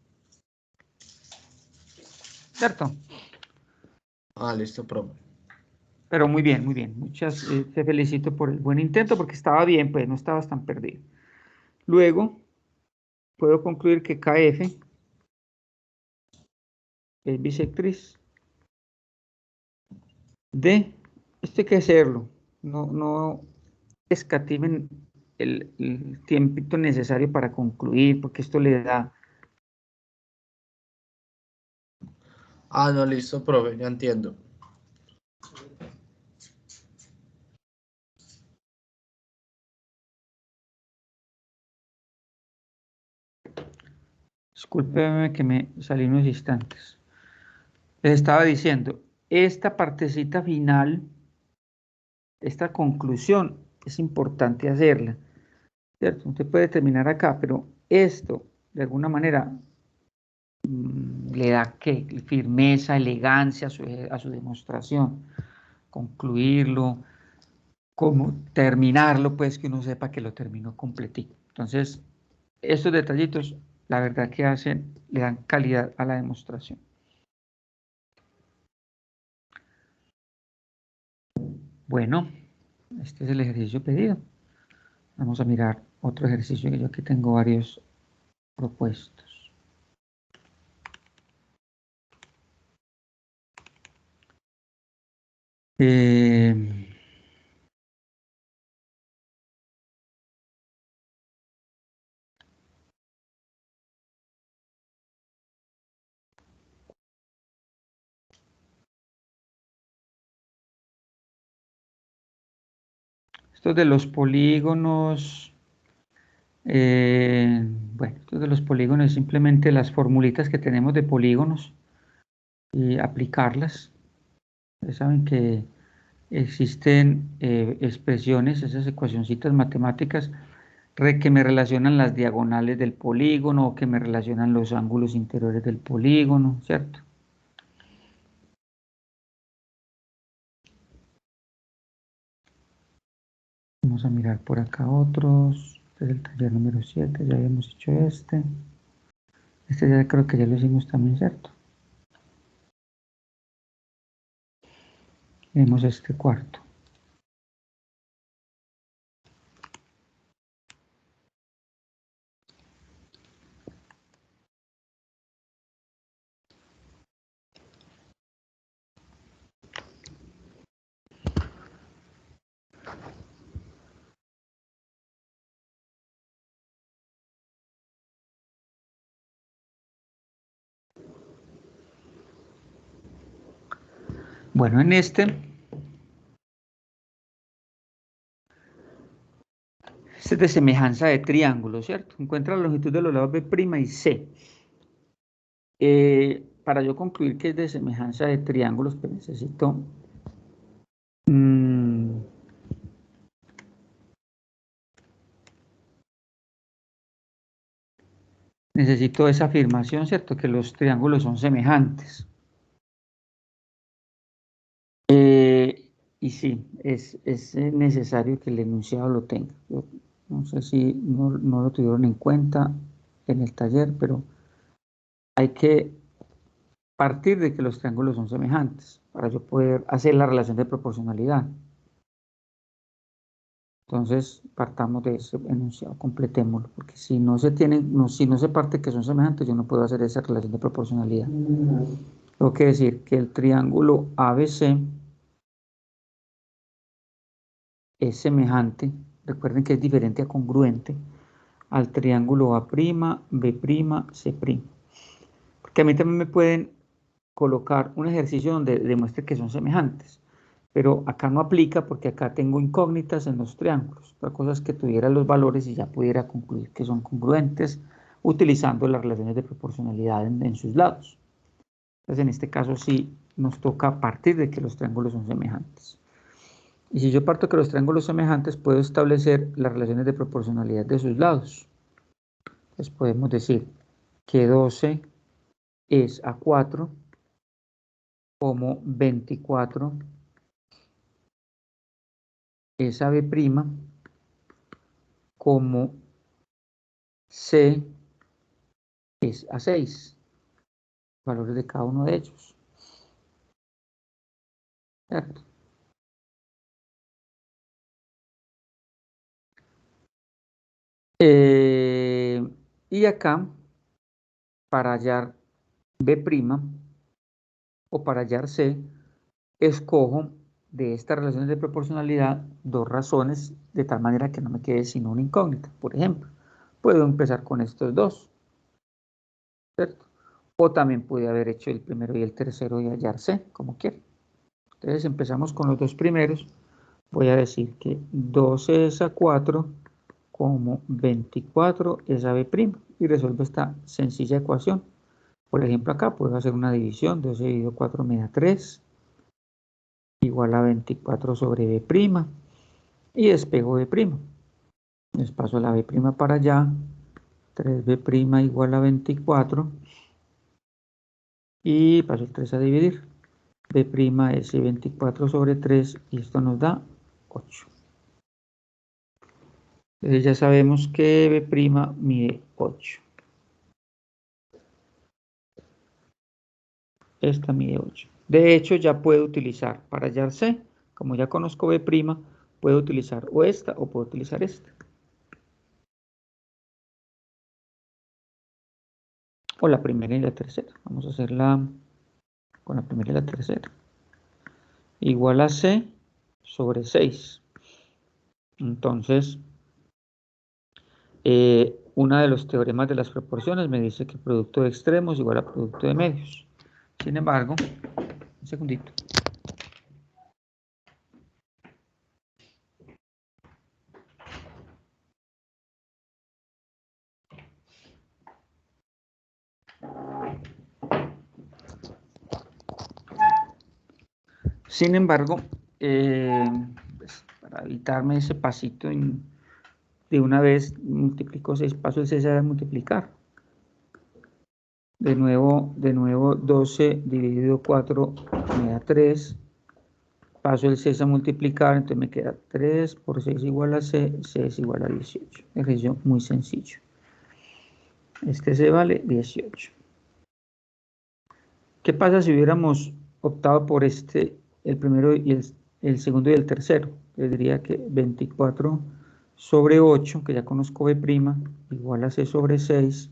¿cierto? Listo, profe. Pero muy bien, muy bien. Te felicito por el buen intento, porque estaba bien, pues no estabas tan perdido. Luego puedo concluir que KF es bisectriz de, esto hay que hacerlo, no escatimen el tiempito necesario para concluir, porque esto le da. No, listo, profe, ya entiendo. Discúlpeme que me salí unos instantes. Les estaba diciendo, esta partecita final, esta conclusión, es importante hacerla, ¿cierto? Usted puede terminar acá, pero esto, de alguna manera, le da ¿qué? Firmeza, elegancia a su demostración. Concluirlo, como terminarlo, pues que uno sepa que lo terminó completito. Entonces, estos detallitos, la verdad que le dan calidad a la demostración. Bueno, este es el ejercicio pedido. Vamos a mirar otro ejercicio que yo aquí tengo varios propuestos. Esto de los polígonos, bueno, esto de los polígonos es simplemente las formulitas que tenemos de polígonos y aplicarlas. Ustedes saben que existen expresiones, esas ecuacioncitas matemáticas que me relacionan las diagonales del polígono o que me relacionan los ángulos interiores del polígono, ¿cierto? Vamos a mirar por acá otros. Este es el taller número 7, ya habíamos hecho este. Este ya creo que ya lo hicimos también, ¿cierto? Vemos este cuarto. Bueno, en este es de semejanza de triángulo, ¿cierto? Encuentra la longitud de los lados B' y C. Para yo concluir que es de semejanza de triángulos, pues necesito necesito esa afirmación, ¿cierto? Que los triángulos son semejantes. Y sí, es necesario que el enunciado lo tenga. Yo no sé si no lo tuvieron en cuenta en el taller, pero hay que partir de que los triángulos son semejantes para yo poder hacer la relación de proporcionalidad. Entonces, partamos de ese enunciado, completémoslo, porque si no se parte que son semejantes, yo no puedo hacer esa relación de proporcionalidad. Tengo que decir que el triángulo ABC es semejante, recuerden que es diferente a congruente, al triángulo A', B', C'. Porque a mí también me pueden colocar un ejercicio donde demuestre que son semejantes, pero acá no aplica porque acá tengo incógnitas en los triángulos. Otra cosa es que tuviera los valores y ya pudiera concluir que son congruentes utilizando las relaciones de proporcionalidad en sus lados. Entonces, en este caso sí nos toca partir de que los triángulos son semejantes. Y si yo parto de que los triángulos semejantes, puedo establecer las relaciones de proporcionalidad de sus lados. Entonces podemos decir que 12 es A4, como 24 es AB', como C es A6, valores de cada uno de ellos. ¿Cierto? Y acá, para hallar B' o para hallar C, escojo de estas relaciones de proporcionalidad dos razones, de tal manera que no me quede sino una incógnita. Por ejemplo, puedo empezar con estos dos, ¿cierto? O también pude haber hecho el primero y el tercero y hallar C, como quiera. Entonces empezamos con los dos primeros. Voy a decir que 12 es A4, como 24 es AB', y resuelvo esta sencilla ecuación. Por ejemplo, acá puedo hacer una división, 12 dividido 4 me da 3, igual a 24 sobre B', y despejo B'. Les paso la B' para allá, 3B' igual a 24, y paso el 3 a dividir. B' es 24 sobre 3, y esto nos da 8. Entonces ya sabemos que B' mide 8. Esta mide 8. De hecho, ya puedo utilizar para hallar C, Como ya conozco B', puedo utilizar o esta o puedo utilizar esta. O la primera y la tercera. Vamos a hacerla con la primera y la tercera. Igual a C sobre 6. Entonces, uno de los teoremas de las proporciones me dice que producto de extremos igual a producto de medios. Sin embargo, un segundito. Sin embargo, pues, para evitarme ese pasito, de una vez multiplico 6, paso el 6 a multiplicar. De nuevo 12 dividido 4 me da 3. Paso el 6 a multiplicar, entonces me queda 3 por 6 igual a C, C es igual a 18. Ejercicio muy sencillo. Este C vale 18. ¿Qué pasa si hubiéramos optado por este, el primero y el segundo y el tercero? Yo diría que 24 sobre 8, que ya conozco B', igual a C sobre 6.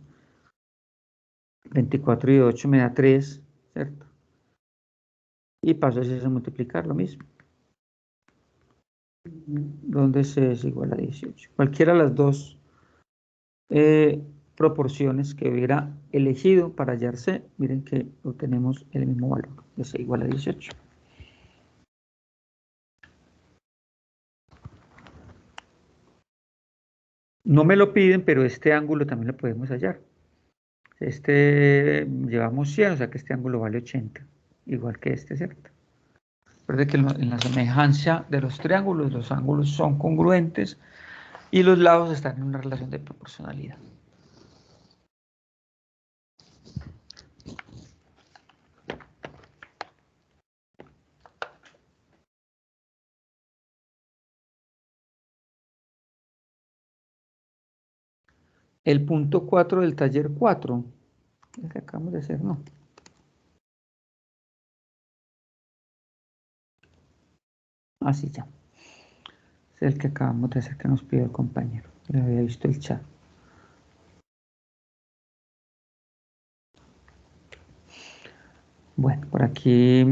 24 y 8 me da 3, ¿cierto? Y paso a multiplicar lo mismo. Donde C es igual a 18. Cualquiera de las dos proporciones que hubiera elegido para hallar C, miren que obtenemos el mismo valor, de C igual a 18. No me lo piden, pero este ángulo también lo podemos hallar. Este llevamos 100, o sea que este ángulo vale 80, igual que este, ¿cierto? Recuerde que en la semejanza de los triángulos, los ángulos son congruentes y los lados están en una relación de proporcionalidad. El punto 4 del taller 4, el que acabamos de hacer, no. Así ya. Es el que acabamos de hacer que nos pidió el compañero. Le había visto el chat. Bueno, por aquí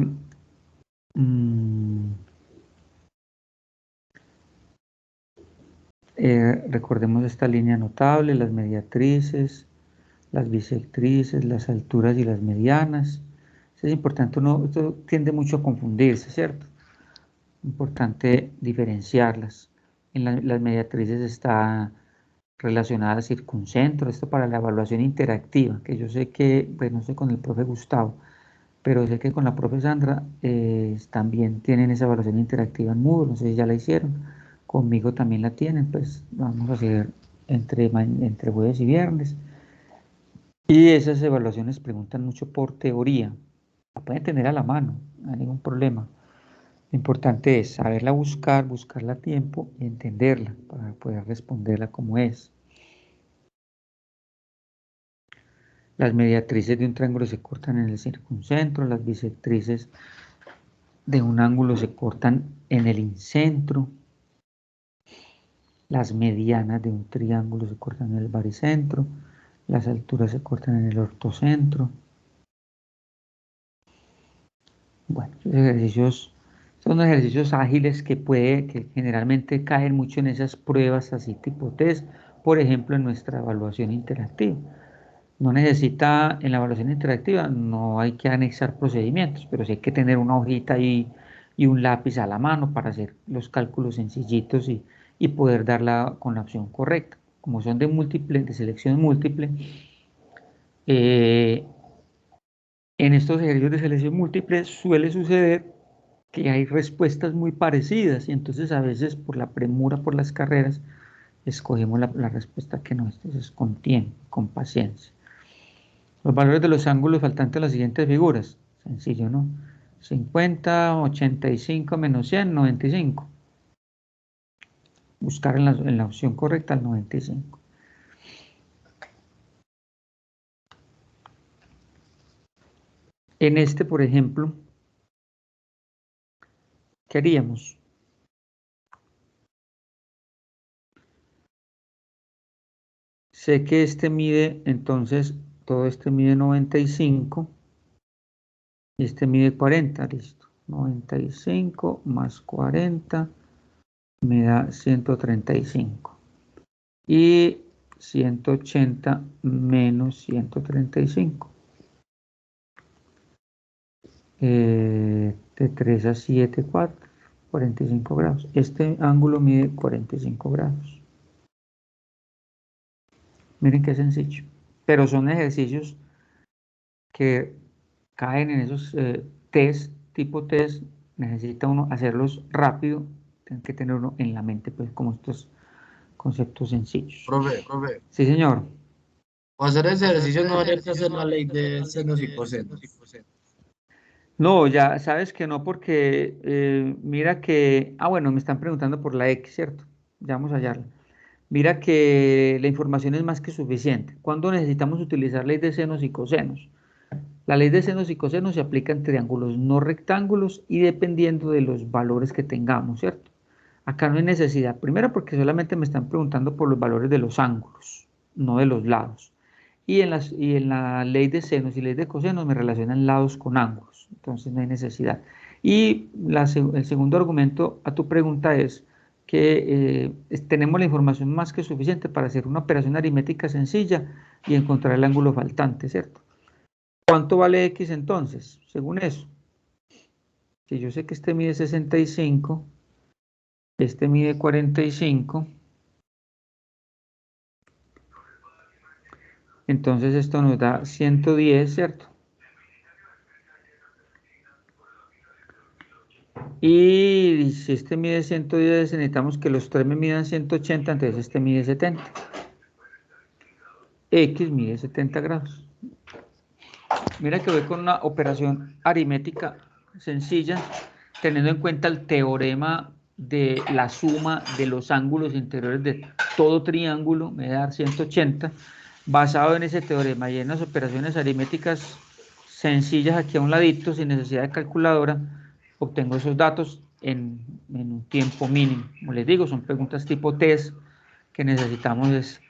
recordemos esta línea notable, las mediatrices, las bisectrices, las alturas y las medianas. Eso es importante, esto tiende mucho a confundirse, ¿cierto? Importante diferenciarlas. En las mediatrices está relacionada al circuncentro, esto para la evaluación interactiva, que yo sé que, pues no sé con el profe Gustavo, pero sé que con la profe Sandra también tienen esa evaluación interactiva en Moodle, no sé si ya la hicieron, conmigo también la tienen, pues vamos a hacer entre jueves y viernes. Y esas evaluaciones preguntan mucho por teoría, la pueden tener a la mano, no hay ningún problema. Lo importante es saberla buscar, buscarla a tiempo y entenderla para poder responderla como es. Las mediatrices de un triángulo se cortan en el circuncentro, las bisectrices de un ángulo se cortan en el incentro, las medianas de un triángulo se cortan en el baricentro, las alturas se cortan en el ortocentro. Bueno, esos ejercicios son ejercicios ágiles que generalmente caen mucho en esas pruebas así tipo test, por ejemplo en nuestra evaluación interactiva. No necesita, en la evaluación interactiva no hay que anexar procedimientos, pero sí hay que tener una hojita y un lápiz a la mano para hacer los cálculos sencillitos y poder darla con la opción correcta. Como son de selección múltiple, en estos ejercicios de selección múltiple suele suceder que hay respuestas muy parecidas y entonces a veces por la premura, por las carreras, escogemos la respuesta que nos contiene, con paciencia. Los valores de los ángulos faltantes a las siguientes figuras. Sencillo, ¿no? 50, 85 menos 100, 95. Buscar en la opción correcta el 95. En este, por ejemplo, ¿Qué haríamos? Sé que este mide, entonces, todo este mide 95 y este mide 40, listo. 95 más 40 me da 135. Y 180 menos 135. De 3 a 7, 4, 45 grados. Este ángulo mide 45 grados. Miren qué sencillo. Pero son ejercicios que caen en esos test, tipo test. Necesita uno hacerlos rápido. Tiene que tener uno en la mente, pues, como estos conceptos sencillos. Profe, Sí, señor. para hacer ese ejercicio no habría que hacer la ley de senos y cosenos. No, ya sabes que no, porque mira que, bueno, me están preguntando por la X, ¿cierto? Ya vamos a hallarla. Mira que la información es más que suficiente. ¿Cuándo necesitamos utilizar ley de senos y cosenos? La ley de senos y cosenos se aplica en triángulos no rectángulos y dependiendo de los valores que tengamos, ¿cierto? Acá no hay necesidad. Primero porque solamente me están preguntando por los valores de los ángulos, no de los lados. Y en la ley de senos y ley de cosenos me relacionan lados con ángulos, entonces no hay necesidad. Y el segundo argumento a tu pregunta es que tenemos la información más que suficiente para hacer una operación aritmética sencilla y encontrar el ángulo faltante, ¿cierto? ¿Cuánto vale X entonces? Según eso. Si yo sé que este mide 65, este mide 45, entonces esto nos da 110, ¿cierto? Y si este mide 110, necesitamos que los tres me midan 180, entonces este mide 70. X mide 70 grados. Mira que voy con una operación aritmética sencilla, teniendo en cuenta el teorema de la suma de los ángulos interiores de todo triángulo, me va a dar 180. Basado en ese teorema y en las operaciones aritméticas sencillas aquí a un ladito, sin necesidad de calculadora, obtengo esos datos en un tiempo mínimo. Como les digo, son preguntas tipo test que necesitamos es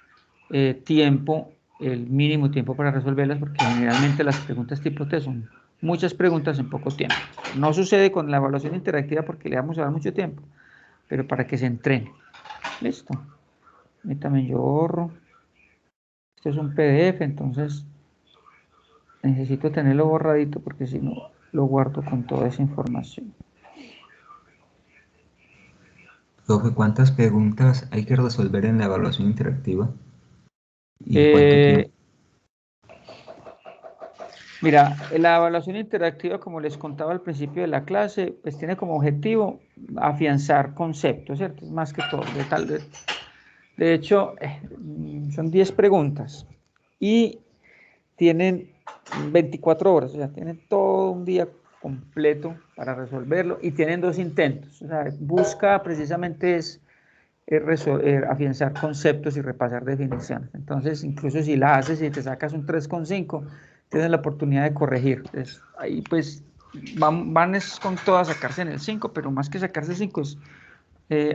tiempo, el mínimo tiempo para resolverlas, porque generalmente las preguntas tipo test son muchas preguntas en poco tiempo. No sucede con la evaluación interactiva porque le vamos a dar mucho tiempo, pero para que se entrene. Listo. Ahí también yo borro. Esto es un PDF, entonces necesito tenerlo borradito porque si no lo guardo con toda esa información. Profe, ¿cuántas preguntas hay que resolver en la evaluación interactiva? ¿Y en cuánto tiempo? Mira, la evaluación interactiva, como les contaba al principio de la clase, pues tiene como objetivo afianzar conceptos, ¿cierto? Más que todo. De hecho, son 10 preguntas y tienen 24 horas, o sea, tienen todo un día completo para resolverlo y tienen 2 intentos. O sea, busca precisamente es afianzar conceptos y repasar definiciones. Entonces, incluso si la haces y te sacas un 3,5, tienes la oportunidad de corregir. Entonces, ahí pues van es con todas a sacarse en el 5, pero más que sacarse 5 es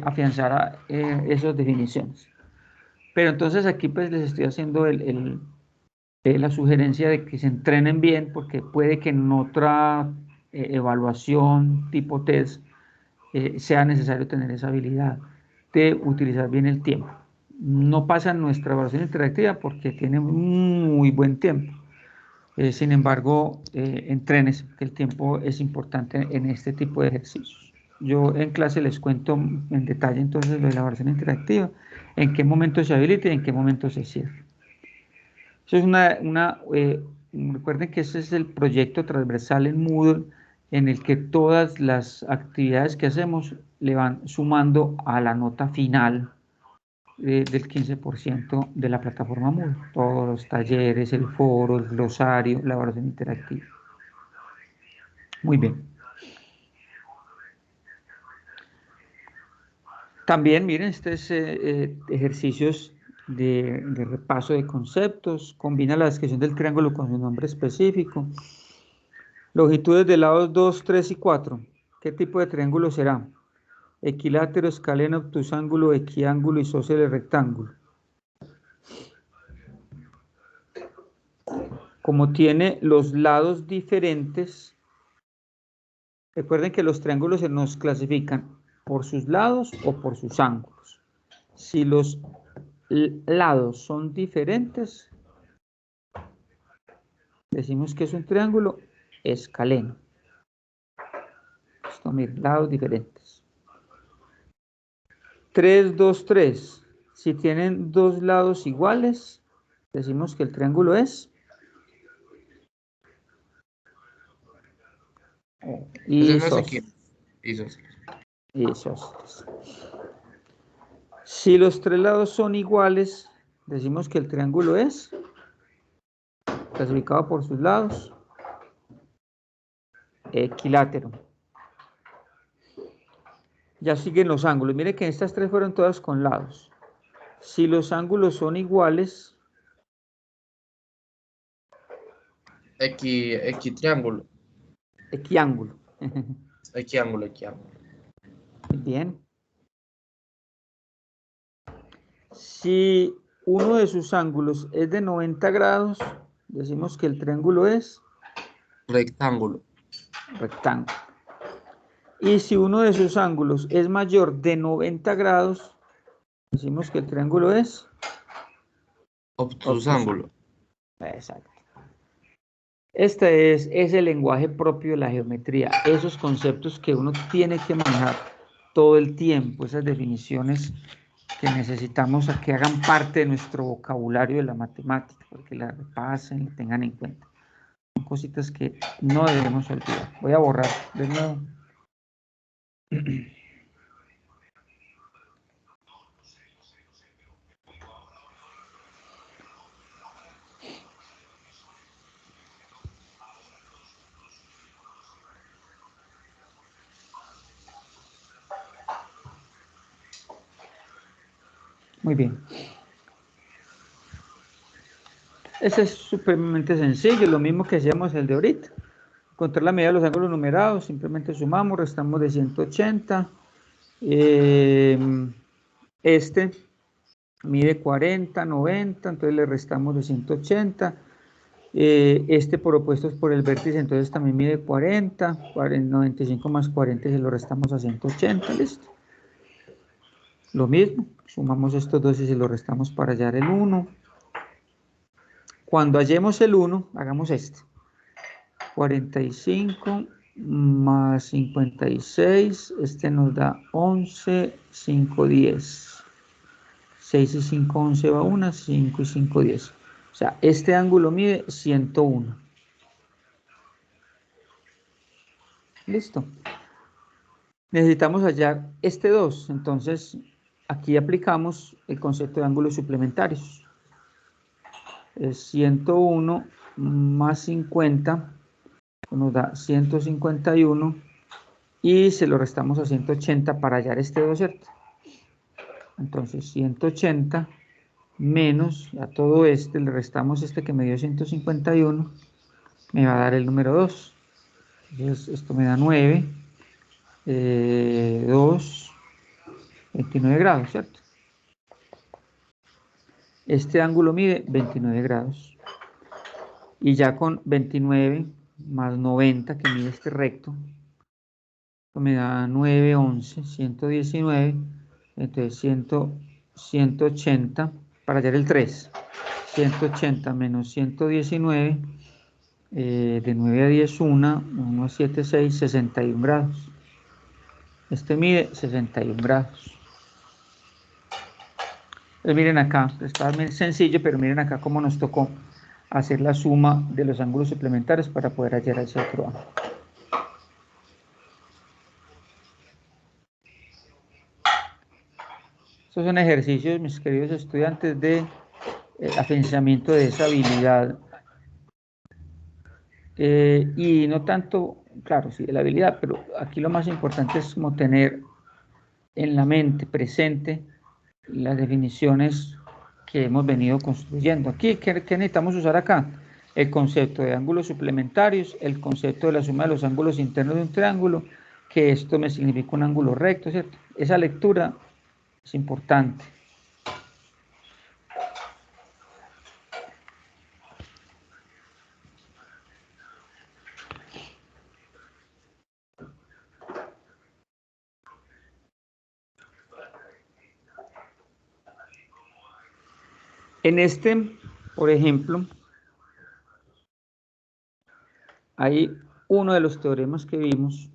afianzar esas definiciones. Pero entonces aquí pues les estoy haciendo la sugerencia de que se entrenen bien, porque puede que en otra evaluación tipo test sea necesario tener esa habilidad de utilizar bien el tiempo. No pasa en nuestra evaluación interactiva porque tiene muy buen tiempo. Sin embargo, entrénese, que el tiempo es importante en este tipo de ejercicios. Yo en clase les cuento en detalle entonces lo de la evaluación interactiva, en qué momento se habilita y en qué momento se cierra. Eso es recuerden que ese es el proyecto transversal en Moodle, en el que todas las actividades que hacemos le van sumando a la nota final del 15% de la plataforma Moodle. Todos los talleres, el foro, el glosario, la evaluación interactiva. Muy bien. También, miren, estos ejercicios de repaso de conceptos, combina la descripción del triángulo con su nombre específico. Longitudes de lados 2, 3 y 4. ¿Qué tipo de triángulo será? Equilátero, escaleno, obtusángulo, equiángulo, isósceles, rectángulo. Como tiene los lados diferentes, recuerden que los triángulos se nos clasifican por sus lados o por sus ángulos. Si los lados son diferentes, decimos que es un triángulo escaleno. Esto, miren, lados diferentes. 3, 2, 3. Si tienen dos lados iguales, decimos que el triángulo es isósceles. Isósceles. Si los tres lados son iguales, decimos que el triángulo es clasificado por sus lados equilátero. Ya siguen los ángulos. Mire que estas tres fueron todas con lados. Si los ángulos son iguales, equitriángulo. Equiángulo. Equiángulo. Muy bien. Si uno de sus ángulos es de 90 grados, decimos que el triángulo es rectángulo. Y si uno de sus ángulos es mayor de 90 grados, decimos que el triángulo es obtusángulo. Exacto. Este es el lenguaje propio de la geometría, esos conceptos que uno tiene que manejar todo el tiempo, esas definiciones que necesitamos a que hagan parte de nuestro vocabulario de la matemática, porque la repasen, la tengan en cuenta. Son cositas que no debemos olvidar. Voy a borrar de nuevo. Muy bien. Ese es supremamente sencillo, lo mismo que hacíamos el de ahorita. Encontrar la medida de los ángulos numerados, simplemente sumamos, restamos de 180. Este mide 40, 90, entonces le restamos de 180. Este por opuestos por el vértice, entonces también mide 40, 95 más 40 y se lo restamos a 180, listo. Lo mismo, sumamos estos dos y se lo restamos para hallar el 1. Cuando hallemos el 1, hagamos este. 45 más 56, este nos da 11, 5, 10. 6 y 5, 11 va 1, 5 y 5, 10. O sea, este ángulo mide 101. Listo. Necesitamos hallar este 2, entonces aquí aplicamos el concepto de ángulos suplementarios. Es 101 más 50 nos da 151 y se lo restamos a 180 para hallar este 2, ¿cierto? Entonces 180 menos a todo este, le restamos este que me dio 151, me va a dar el número 2. Entonces esto me da 9, 2, 29 grados, ¿cierto? Este ángulo mide 29 grados. Y ya con 29 más 90 que mide este recto, me da 9, 11, 119, entonces 180 para hallar el 3. 180 menos 119, de 9 a 10, 1 a 7, 6, 61 grados. Este mide 61 grados. Entonces miren acá, está muy sencillo, pero miren acá cómo nos tocó hacer la suma de los ángulos suplementarios para poder hallar ese otro ángulo. Estos son ejercicios, mis queridos estudiantes, de afianzamiento de esa habilidad. Y no tanto, claro, sí, de la habilidad, pero aquí lo más importante es como tener en la mente presente las definiciones que hemos venido construyendo. Aquí, ¿qué necesitamos usar acá? El concepto de ángulos suplementarios, el concepto de la suma de los ángulos internos de un triángulo, que esto me significa un ángulo recto, ¿cierto? Esa lectura es importante. En este, por ejemplo, hay uno de los teoremas que vimos,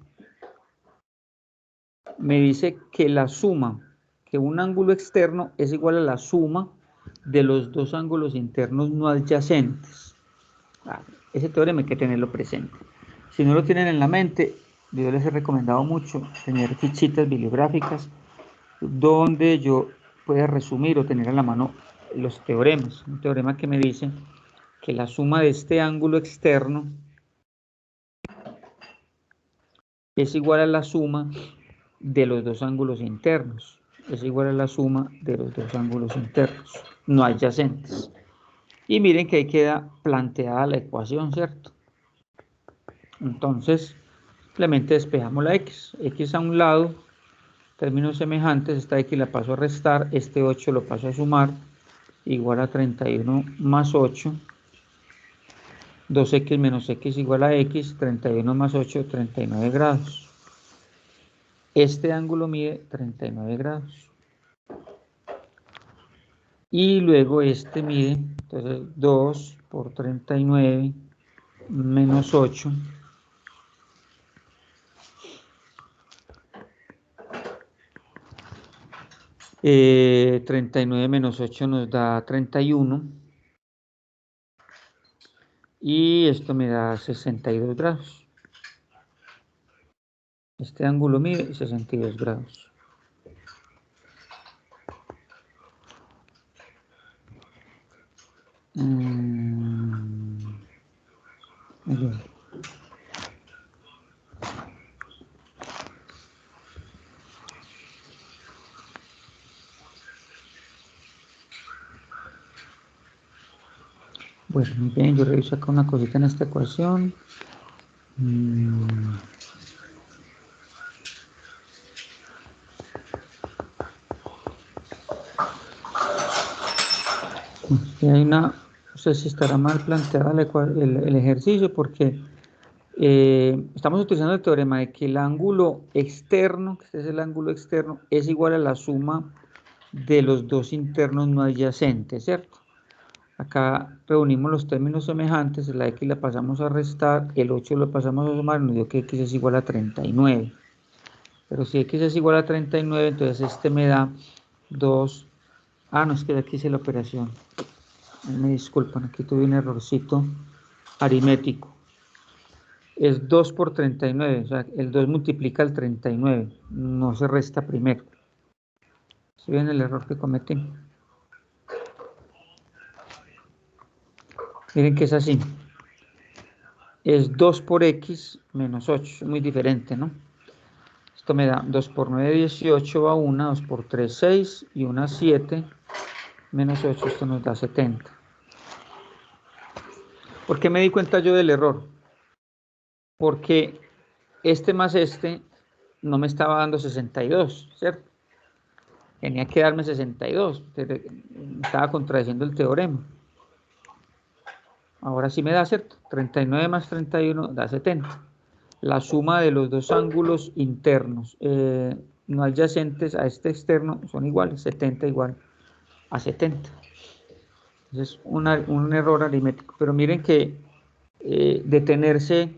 me dice que la suma, que un ángulo externo es igual a la suma de los dos ángulos internos no adyacentes. Ese teorema hay que tenerlo presente. Si no lo tienen en la mente, yo les he recomendado mucho tener fichitas bibliográficas donde yo pueda resumir o tener a la mano los teoremas. Un teorema que me dice que la suma de este ángulo externo es igual a la suma de los dos ángulos internos. Es igual a la suma de los dos ángulos internos no adyacentes. Y miren que ahí queda planteada la ecuación, ¿cierto? Entonces, simplemente despejamos la x. X a un lado, términos semejantes, esta x la paso a restar, este 8 lo paso a sumar, igual a 31 más 8. 2x menos x igual a x, 31 más 8, 39 grados. Este ángulo mide 39 grados. Y luego este mide, entonces 2 por 39 menos 8. Eh, 39 menos 8 nos da 31. Y esto me da 62 grados. Este ángulo mide 62 grados. Bueno, muy bien, yo reviso acá una cosita en esta ecuación. Hay una, no sé si estará mal planteada el ejercicio porque estamos utilizando el teorema de que el ángulo externo, que este es el ángulo externo, es igual a la suma de los dos internos no adyacentes, ¿cierto? Acá reunimos los términos semejantes, la x la pasamos a restar, el 8 lo pasamos a sumar, nos dio que x es igual a 39. Pero si x es igual a 39, entonces este me da 2. No, es que aquí hice la operación. Me disculpan, aquí tuve un errorcito aritmético. Es 2 por 39, o sea, el 2 multiplica el 39, no se resta primero. ¿Sí ven el error que cometí? Miren que es así. Es 2 por x menos 8, es muy diferente, ¿no? Esto me da 2 por 9, 18, va 1, 2 por 3, 6, y 1, 7, menos 8, esto nos da 70. ¿Por qué me di cuenta yo del error? Porque este más este no me estaba dando 62, ¿cierto? Tenía que darme 62, me estaba contradiciendo el teorema. Ahora sí me da, ¿cierto? 39 más 31 da 70. La suma de los dos ángulos internos no adyacentes a este externo son iguales, 70 igual a 70. Entonces un error aritmético. Pero miren que detenerse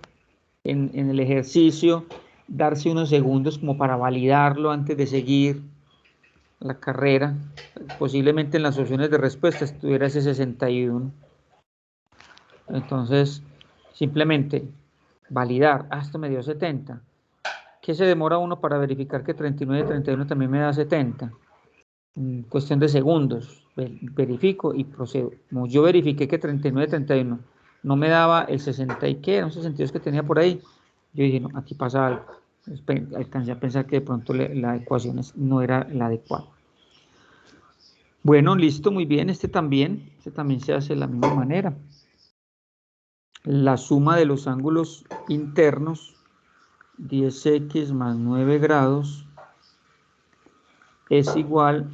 en el ejercicio, darse unos segundos como para validarlo antes de seguir la carrera, posiblemente en las opciones de respuesta estuviera ese 61. Entonces, simplemente validar, esto me dio 70. ¿Qué se demora uno para verificar que 39 y 31 también me da 70? Cuestión de segundos, verifico y procedo. Como yo verifiqué que 39 y 31 no me daba el 60 y qué, eran 62 que tenía por ahí, yo dije, no, aquí pasa algo. Alcancé a pensar que de pronto la ecuación no era la adecuada. Bueno, listo, muy bien, este también se hace de la misma manera. La suma de los ángulos internos 10x más 9 grados es igual,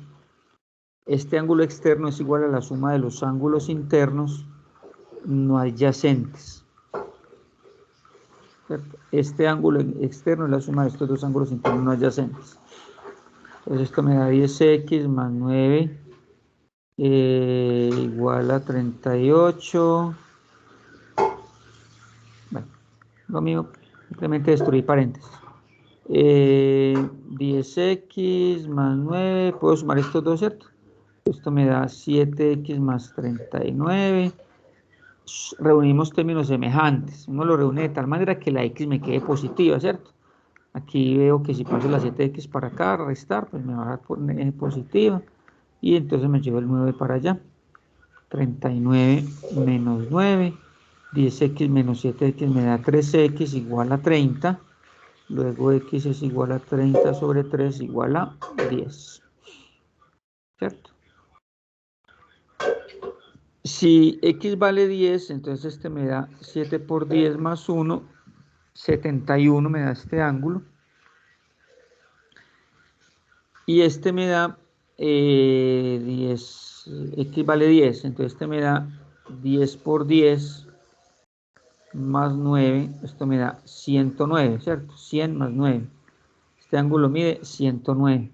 este ángulo externo es igual a la suma de los ángulos internos no adyacentes. ¿Cierto? Este ángulo externo es la suma de estos dos ángulos internos no adyacentes. Entonces esto me da 10x más 9 igual a 38. Bueno, lo mismo, simplemente destruí paréntesis. 10x más 9, puedo sumar estos dos, ¿cierto? Esto me da 7x más 39. Reunimos términos semejantes. Uno lo reúne de tal manera que la x me quede positiva, ¿cierto? Aquí veo que si paso la 7x para acá, restar, pues me va a poner positiva. Y entonces me llevo el 9 para allá. 39 menos 9. 10x menos 7x me da 3x igual a 30. Luego x es igual a 30 sobre 3 igual a 10. ¿Cierto? Si x vale 10, entonces este me da 7 por 10 más 1, 71 me da este ángulo. Y este me da 10, x vale 10, entonces este me da 10 por 10 más 9, esto me da 109, ¿cierto? 100 más 9. Este ángulo mide 109.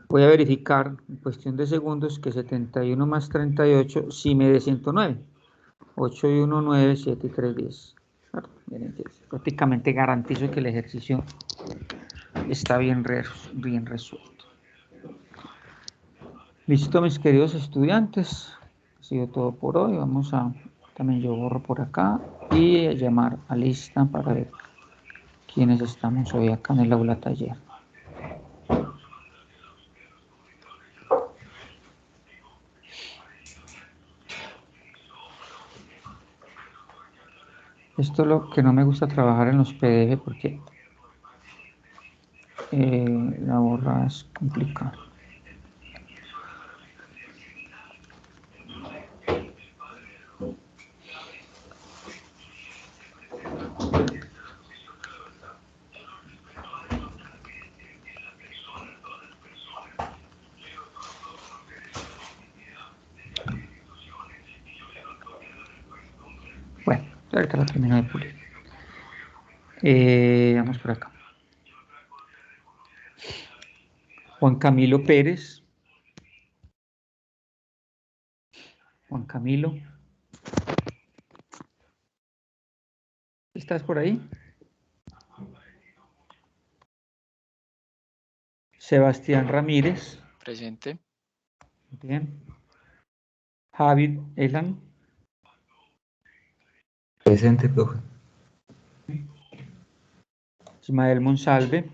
Voy a verificar en cuestión de segundos que 71 más 38 sí me dé 109. 8 y 1, 9, 7 y 3, 10. Prácticamente garantizo que el ejercicio está bien resuelto. Listo, mis queridos estudiantes. Ha sido todo por hoy. Vamos a, también yo borro por acá y a llamar a lista para ver quiénes estamos hoy acá en el aula taller. Esto es lo que no me gusta trabajar en los PDF porque la borra es complicado. Bueno, ahorita lo termino de pulir. Vamos por acá. Juan Camilo Pérez. Juan Camilo. ¿Estás por ahí? Sebastián Ramírez. Presente. Bien. Javid Elan. Presente, profe. Ismael Monsalve.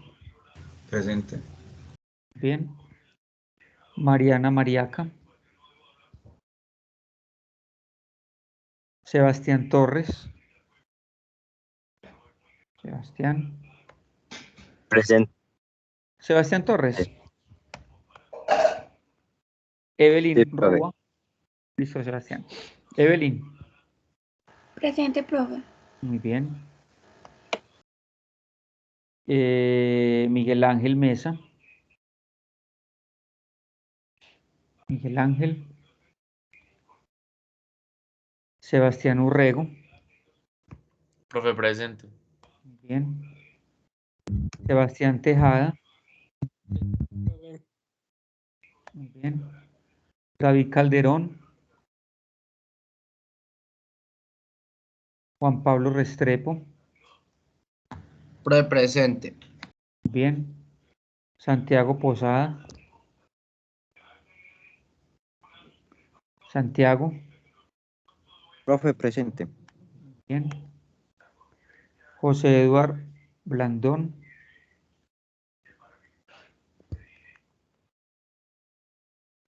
Presente. Bien. Mariana Mariaca. Sebastián Torres. Sebastián. Presente. Sebastián Torres. Evelyn Sí, profe. Rúa. Listo, Sebastián. Evelyn. Presente, profe. Muy bien. Miguel Ángel Mesa. Miguel Ángel. Sebastián Urrego. Profe, presente. Muy bien. Sebastián Tejada. Muy bien. David Calderón. Juan Pablo Restrepo. Presente. Bien. Santiago Posada. Santiago. Profe, presente. Bien. José Eduardo Blandón.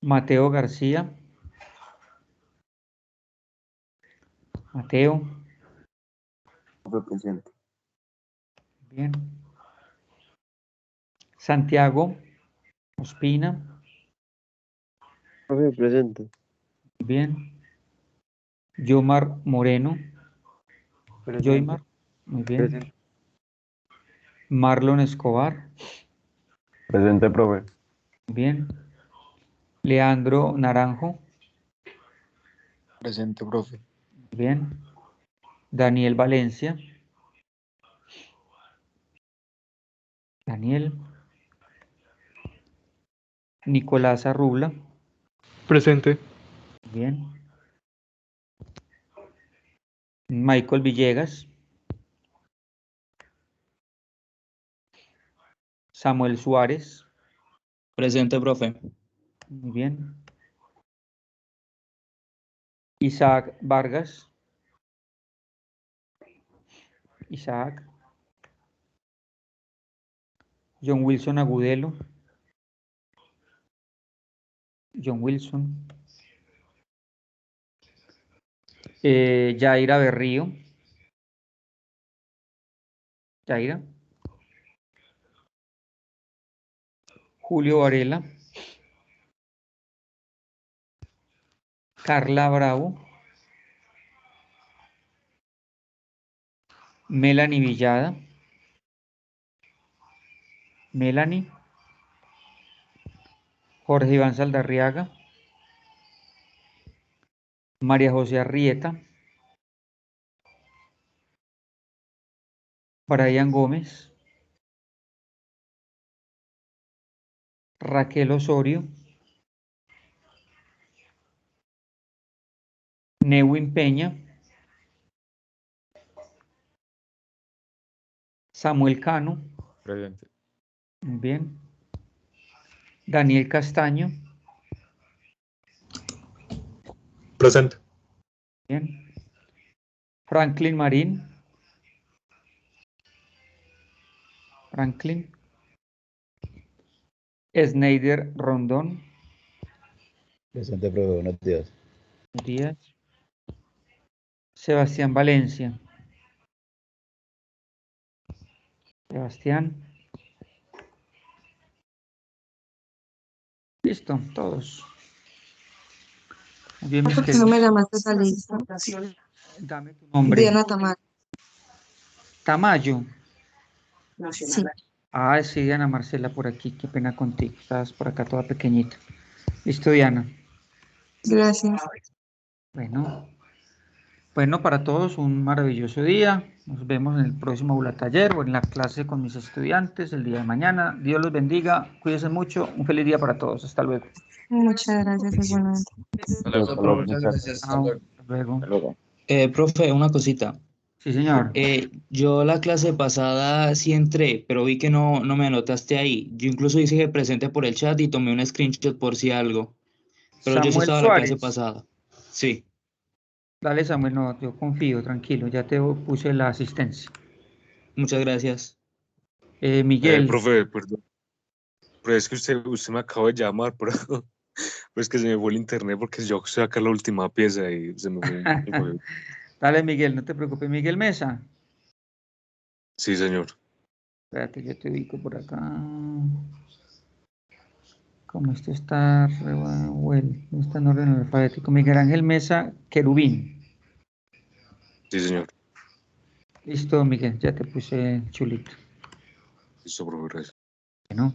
Mateo García. Mateo. Profe, presente. Bien. Santiago Ospina. Profe, presente. Bien. Yomar Moreno. Presente. Yoymar. Muy bien. Presente. Marlon Escobar. Presente, profe. Bien. Leandro Naranjo. Presente, profe. Bien. Daniel Valencia. Daniel. Nicolás Arrubla. Presente. Bien. Michael Villegas. Samuel Suárez. Presente, profe. Muy bien. Isaac Vargas. Isaac. John Wilson Agudelo. John Wilson. Yaira Berrío. Yaira. Julio Varela. Carla Bravo. Melanie Villada. Melanie. Jorge Iván Saldarriaga. María José Arrieta. Brian Gómez. Raquel Osorio. Newin Peña. Samuel Cano. Presente. Muy bien. Daniel Castaño. Presente. Bien. Franklin Marín. Franklin. Sneider Rondón. Presente, profe. Buenos días. Buenos días. Sebastián Valencia. Sebastián. Listo, todos. Muy bien, mis ¿Por qué no me queridos. llamaste esa lista? Dame tu nombre. Diana Tamayo. Tamayo. Sí. Ah, sí, Diana Marcela por aquí. Qué pena contigo. Estabas por acá toda pequeñita. Listo, Diana. Gracias. Bueno, para todos un maravilloso día. Nos vemos en el próximo aula taller o en la clase con mis estudiantes el día de mañana. Dios los bendiga. Cuídense mucho. Un feliz día para todos. Hasta luego. Muchas gracias, igualmente. Hasta luego. Eso, profe, muchas gracias. Hasta Chao. luego. Hasta luego. Hasta luego. Profe, una cosita. Sí, señor. Yo la clase pasada sí entré, pero vi que no me anotaste ahí. Yo incluso hice que presente por el chat y tomé un screenshot por si algo. Pero yo sí Samuel estaba en la clase Suárez. pasada. Sí. Dale, Samuel, no, yo confío, tranquilo. Ya te puse la asistencia. Muchas gracias. Miguel. Profe, perdón. Pero es que usted me acaba de llamar, pero es que se me fue el internet porque yo estoy acá en la última pieza y se me fue. Dale, Miguel, no te preocupes. Miguel Mesa. Sí, señor. Espérate, yo te ubico por acá. Como esto está no está en orden alfabético. Miguel Ángel Mesa, Querubín. Sí, señor. Listo, Miguel, ya te puse chulito. Listo, profe, gracias. Bueno.